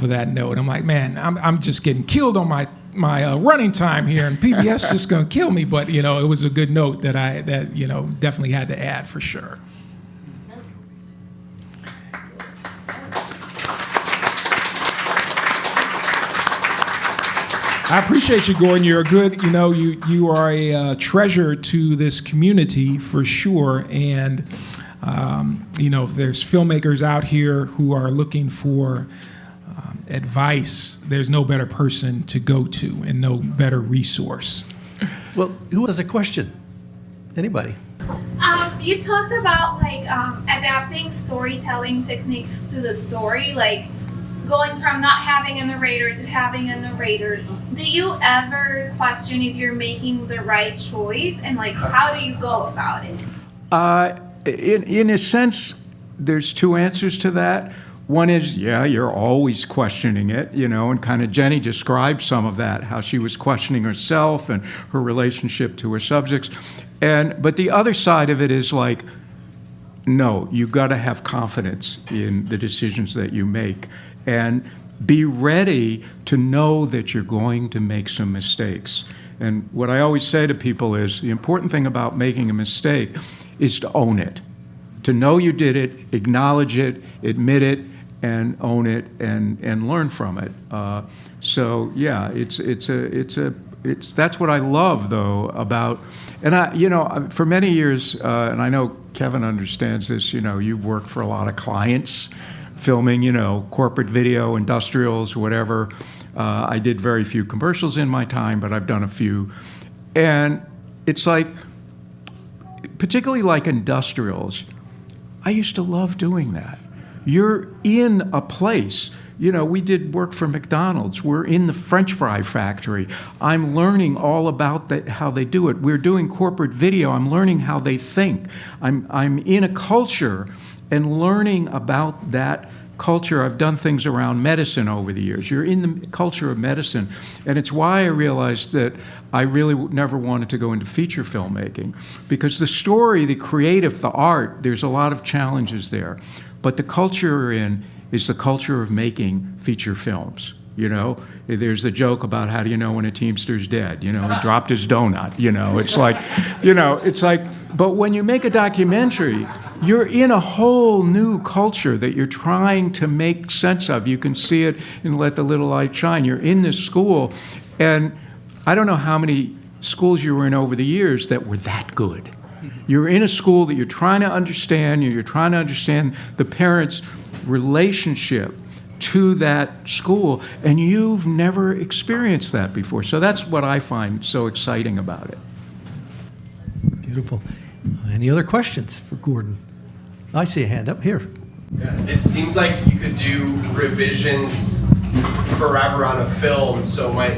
that note. I'm like, man, I'm just getting killed on my running time here, and PBS just gonna kill me. But you know, it was a good note that you know, definitely had to add for sure. I appreciate you, Gordon. You're a good, you know, you are a treasure to this community for sure. And you know, if there's filmmakers out here who are looking for advice, there's no better person to go to and no better resource. Well, who has a question? Anybody? You talked about like adapting storytelling techniques to the story, like going from not having a narrator to having a narrator. Do you ever question if you're making the right choice, and like how do you go about it? In a sense, there's two answers to that. One is, you're always questioning it, you know, and kind of Jenny described some of that, how she was questioning herself and her relationship to her subjects. But the other side of it is like, no, you've got to have confidence in the decisions that you make and be ready to know that you're going to make some mistakes. And what I always say to people is the important thing about making a mistake is to own it, to know you did it, acknowledge it, admit it, and own it, and learn from it. So yeah, it's that's what I love though about, and you know, for many years, and I know Kevin understands this. You know, you've worked for a lot of clients, filming, you know, corporate video, industrials, whatever. I did very few commercials in my time, but I've done a few, and it's like, particularly like industrials, I used to love doing that. You're in a place, you know, we did work for McDonald's. We're in the French fry factory. I'm learning all about how they do it. We're doing corporate video. I'm learning how they think. I'm in a culture and learning about that culture. I've done things around medicine over the years. You're in the culture of medicine. And it's why I realized that I really never wanted to go into feature filmmaking, because the story, the creative, the art, there's a lot of challenges there. But the culture we're in is the culture of making feature films. You know, there's a joke about how do you know when a Teamster's dead? You know, he dropped his donut. You know, it's like, but when you make a documentary, you're in a whole new culture that you're trying to make sense of. You can see it in Let the Little Light Shine. You're in this school, and I don't know how many schools you were in over the years that were that good. You're in a school that you're trying to understand. You're trying to understand the parents' relationship to that school, and you've never experienced that before. So that's what I find so exciting about it. Beautiful. Any other questions for Gordon? I see a hand up here. Yeah, it seems like you could do revisions forever on a film. So my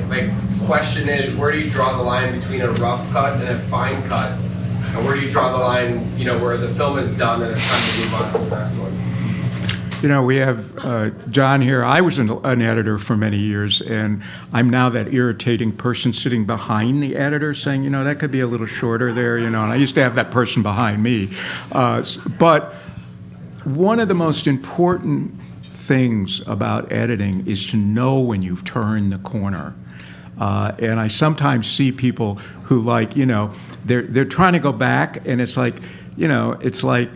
question is, where do you draw the line between a rough cut and a fine cut? And where do you draw the line, you know, where the film is done and it's time to move on to the next one? You know, we have John here. I was an editor for many years, and I'm now that irritating person sitting behind the editor saying, you know, that could be a little shorter there, you know, and I used to have that person behind me. But one of the most important things about editing is to know when you've turned the corner. And I sometimes see people who, like, you know, they're trying to go back, and it's like, you know, it's like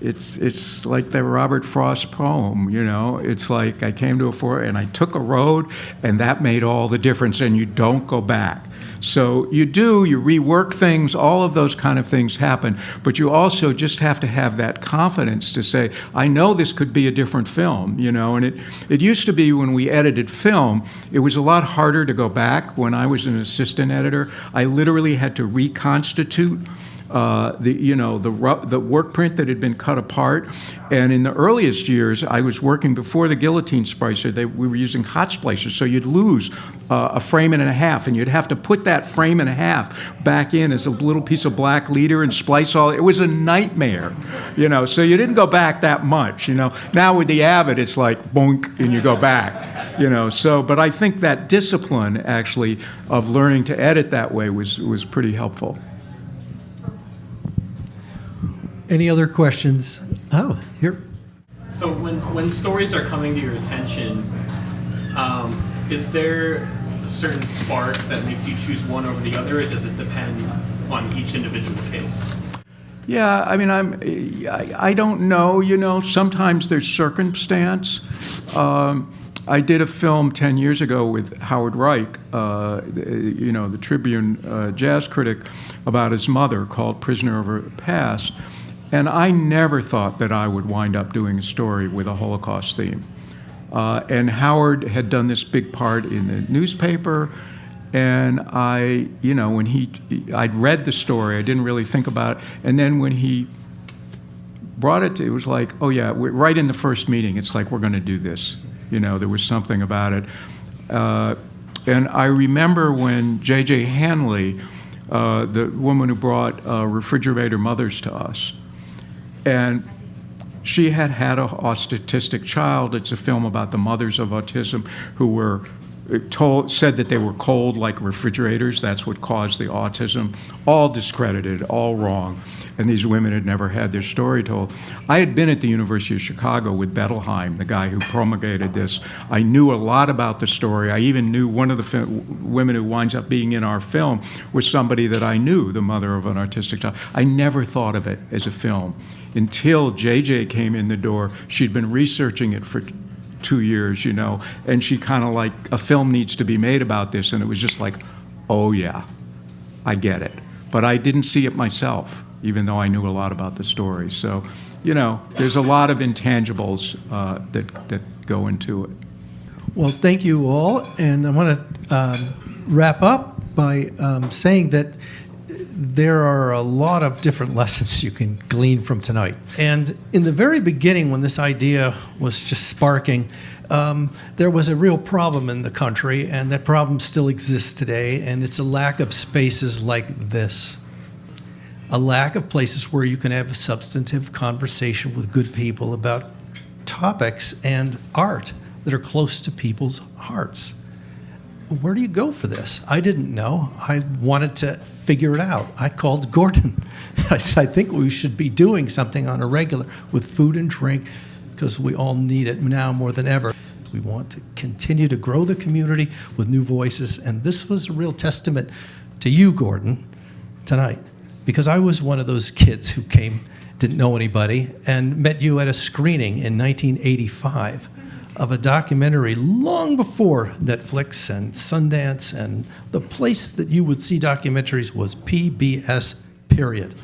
the Robert Frost poem, you know. It's like I came to a forest and I took a road, and that made all the difference, and you don't go back. So you rework things, all of those kind of things happen, but you also just have to have that confidence to say, I know this could be a different film, you know. And it used to be when we edited film, it was a lot harder to go back. When I was an assistant editor, I literally had to reconstitute the work print that had been cut apart. And in the earliest years, I was working before the guillotine splicer. We were using hot splicers, so you'd lose a frame and a half, and you'd have to put that frame and a half back in as a little piece of black leader and splice all. It was a nightmare, you know. So you didn't go back that much, you know. Now with the Avid, it's like boink, and you go back, you know. So, but I think that discipline actually of learning to edit that way was pretty helpful. Any other questions? Oh, here. So when stories are coming to your attention, is there a certain spark that makes you choose one over the other, or does it depend on each individual case? Yeah, I mean, I don't know, you know. Sometimes there's circumstance. I did a film 10 years ago with Howard Reich, you know, the Tribune jazz critic, about his mother, called Prisoner of Her Past. And I never thought that I would wind up doing a story with a Holocaust theme. And Howard had done this big part in the newspaper, and I, you know, when I'd read the story, I didn't really think about it, and then when he brought it to, it was like, oh yeah, right in the first meeting, it's like, we're gonna do this. You know, there was something about it. And I remember when J.J. Hanley, the woman who brought Refrigerator Mothers to us, and she had an autistic child. It's a film about the mothers of autism who were said that they were cold like refrigerators. That's what caused the autism. All discredited, all wrong. And these women had never had their story told. I had been at the University of Chicago with Bettelheim, the guy who promulgated this. I knew a lot about the story. I even knew one of the women who winds up being in our film was somebody that I knew, the mother of an autistic child. I never thought of it as a film until JJ came in the door. She'd been researching it for 2 years, you know, and she kind of like, a film needs to be made about this, and it was just like, oh yeah, I get it. But I didn't see it myself, even though I knew a lot about the story. So, you know, there's a lot of intangibles that go into it. Well, thank you all, and I want to wrap up by saying that there are a lot of different lessons you can glean from tonight. And in the very beginning, when this idea was just sparking, there was a real problem in the country, and that problem still exists today, and it's a lack of spaces like this. A lack of places where you can have a substantive conversation with good people about topics and art that are close to people's hearts. Where do you go for this? I didn't know. I wanted to figure it out. I called Gordon. I said, I think we should be doing something on a regular with food and drink, because we all need it now more than ever. We want to continue to grow the community with new voices, and this was a real testament to you, Gordon, tonight, because I was one of those kids who came, didn't know anybody, and met you at a screening in 1985 of a documentary long before Netflix and Sundance, and the place that you would see documentaries was PBS, period.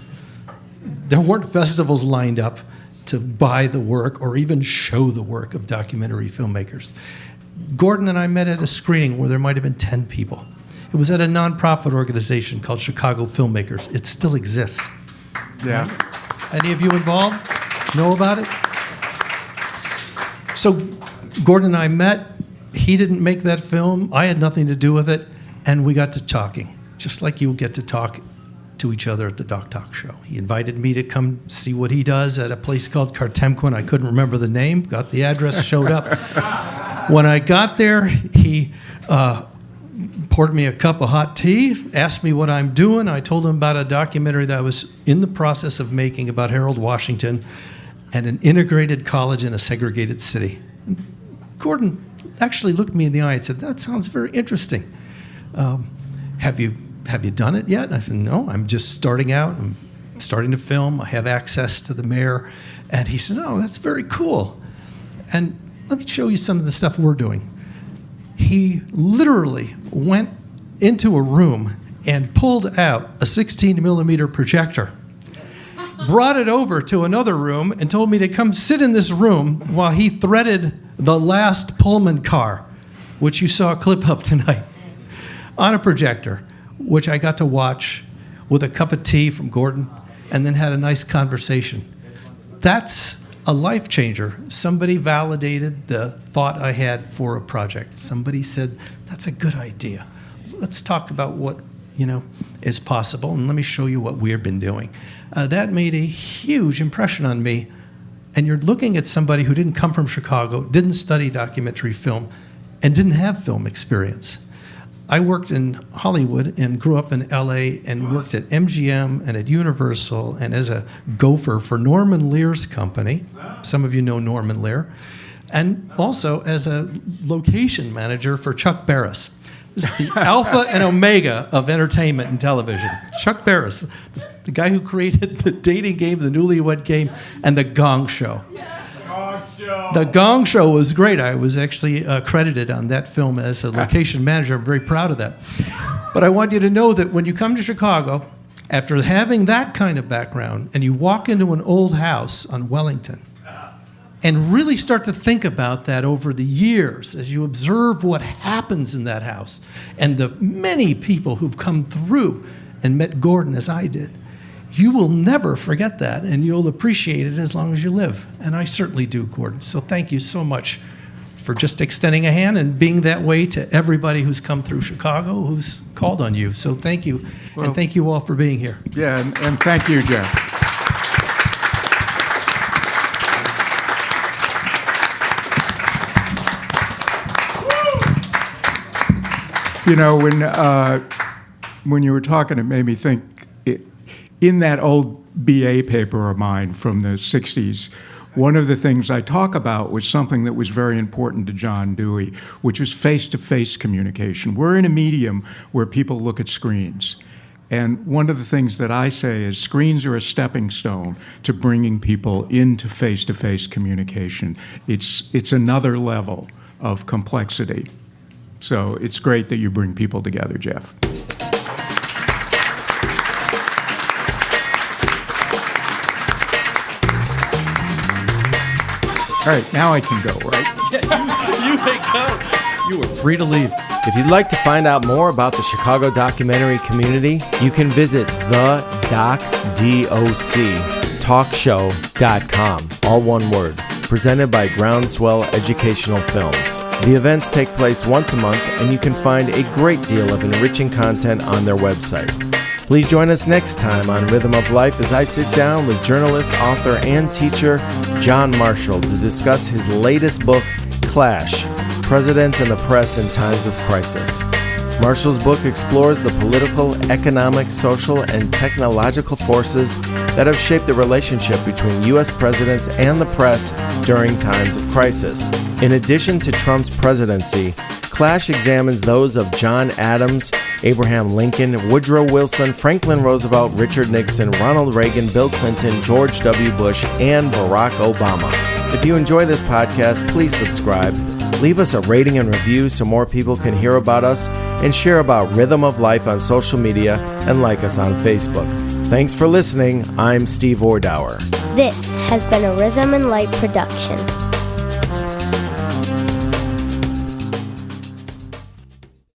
There weren't festivals lined up to buy the work or even show the work of documentary filmmakers. Gordon and I met at a screening where there might have been 10 people. It was at a nonprofit organization called Chicago Filmmakers. It still exists. Yeah. Any of you involved know about it? So Gordon and I met. He didn't make that film. I had nothing to do with it. And we got to talking, just like you get to talk to each other at the Doc Talk show. He invited me to come see what he does at a place called Kartemquin. I couldn't remember the name. Got the address, showed up. When I got there, he poured me a cup of hot tea, asked me what I'm doing. I told him about a documentary that I was in the process of making about Harold Washington and an integrated college in a segregated city. Gordon actually looked me in the eye and said, "That sounds very interesting. Have you done it yet?" And I said, "No, I'm just starting out. I'm starting to film. I have access to the mayor." And he said, "Oh, that's very cool. And let me show you some of the stuff we're doing." He literally went into a room and pulled out a 16 millimeter projector, brought it over to another room, and told me to come sit in this room while he threaded the last Pullman car, which you saw a clip of tonight, on a projector, which I got to watch with a cup of tea from Gordon, and then had a nice conversation. That's a life changer. Somebody validated the thought I had for a project. Somebody said, "That's a good idea. Let's talk about what is possible, and let me show you what we've been doing." That made a huge impression on me. And you're looking at somebody who didn't come from Chicago, didn't study documentary film, and didn't have film experience. I worked in Hollywood and grew up in LA and worked at MGM and at Universal and as a gopher for Norman Lear's company. Some of you know Norman Lear. And also as a location manager for Chuck Barris. This is the alpha and omega of entertainment and television. Chuck Barris, the guy who created the dating game, the Newlywed Game, and the Gong Show. The Gong Show was great. I was actually credited on that film as a location manager. I'm very proud of that. But I want you to know that when you come to Chicago, after having that kind of background, and you walk into an old house on Wellington, and really start to think about that over the years as you observe what happens in that house, and the many people who've come through and met Gordon as I did, you will never forget that, and you'll appreciate it as long as you live. And I certainly do, Gordon. So thank you so much for just extending a hand and being that way to everybody who's come through Chicago, who's called on you. So thank you, and thank you all for being here. Yeah, and thank you, Jeff. When you were talking, it made me think, in that old BA paper of mine from the 60s, one of the things I talk about was something that was very important to John Dewey, which was face-to-face communication. We're in a medium where people look at screens. And one of the things that I say is screens are a stepping stone to bringing people into face-to-face communication. It's another level of complexity. So it's great that you bring people together, Jeff. All right, now I can go, right? You may go. You were free to leave. If you'd like to find out more about the Chicago documentary community, you can visit thedoctalkshow.com, all one word, presented by Groundswell Educational Films. The events take place once a month, and you can find a great deal of enriching content on their website. Please join us next time on Rhythm of Life as I sit down with journalist, author, and teacher John Marshall to discuss his latest book, Clash: Presidents and the Press in Times of Crisis. Marshall's book explores the political, economic, social, and technological forces that have shaped the relationship between U.S. presidents and the press during times of crisis. In addition to Trump's presidency, Clash examines those of John Adams, Abraham Lincoln, Woodrow Wilson, Franklin Roosevelt, Richard Nixon, Ronald Reagan, Bill Clinton, George W. Bush, and Barack Obama. If you enjoy this podcast, please subscribe, leave us a rating and review so more people can hear about us, and share about Rhythm of Life on social media and like us on Facebook. Thanks for listening. I'm Steve Ordauer. This has been a Rhythm and Light production.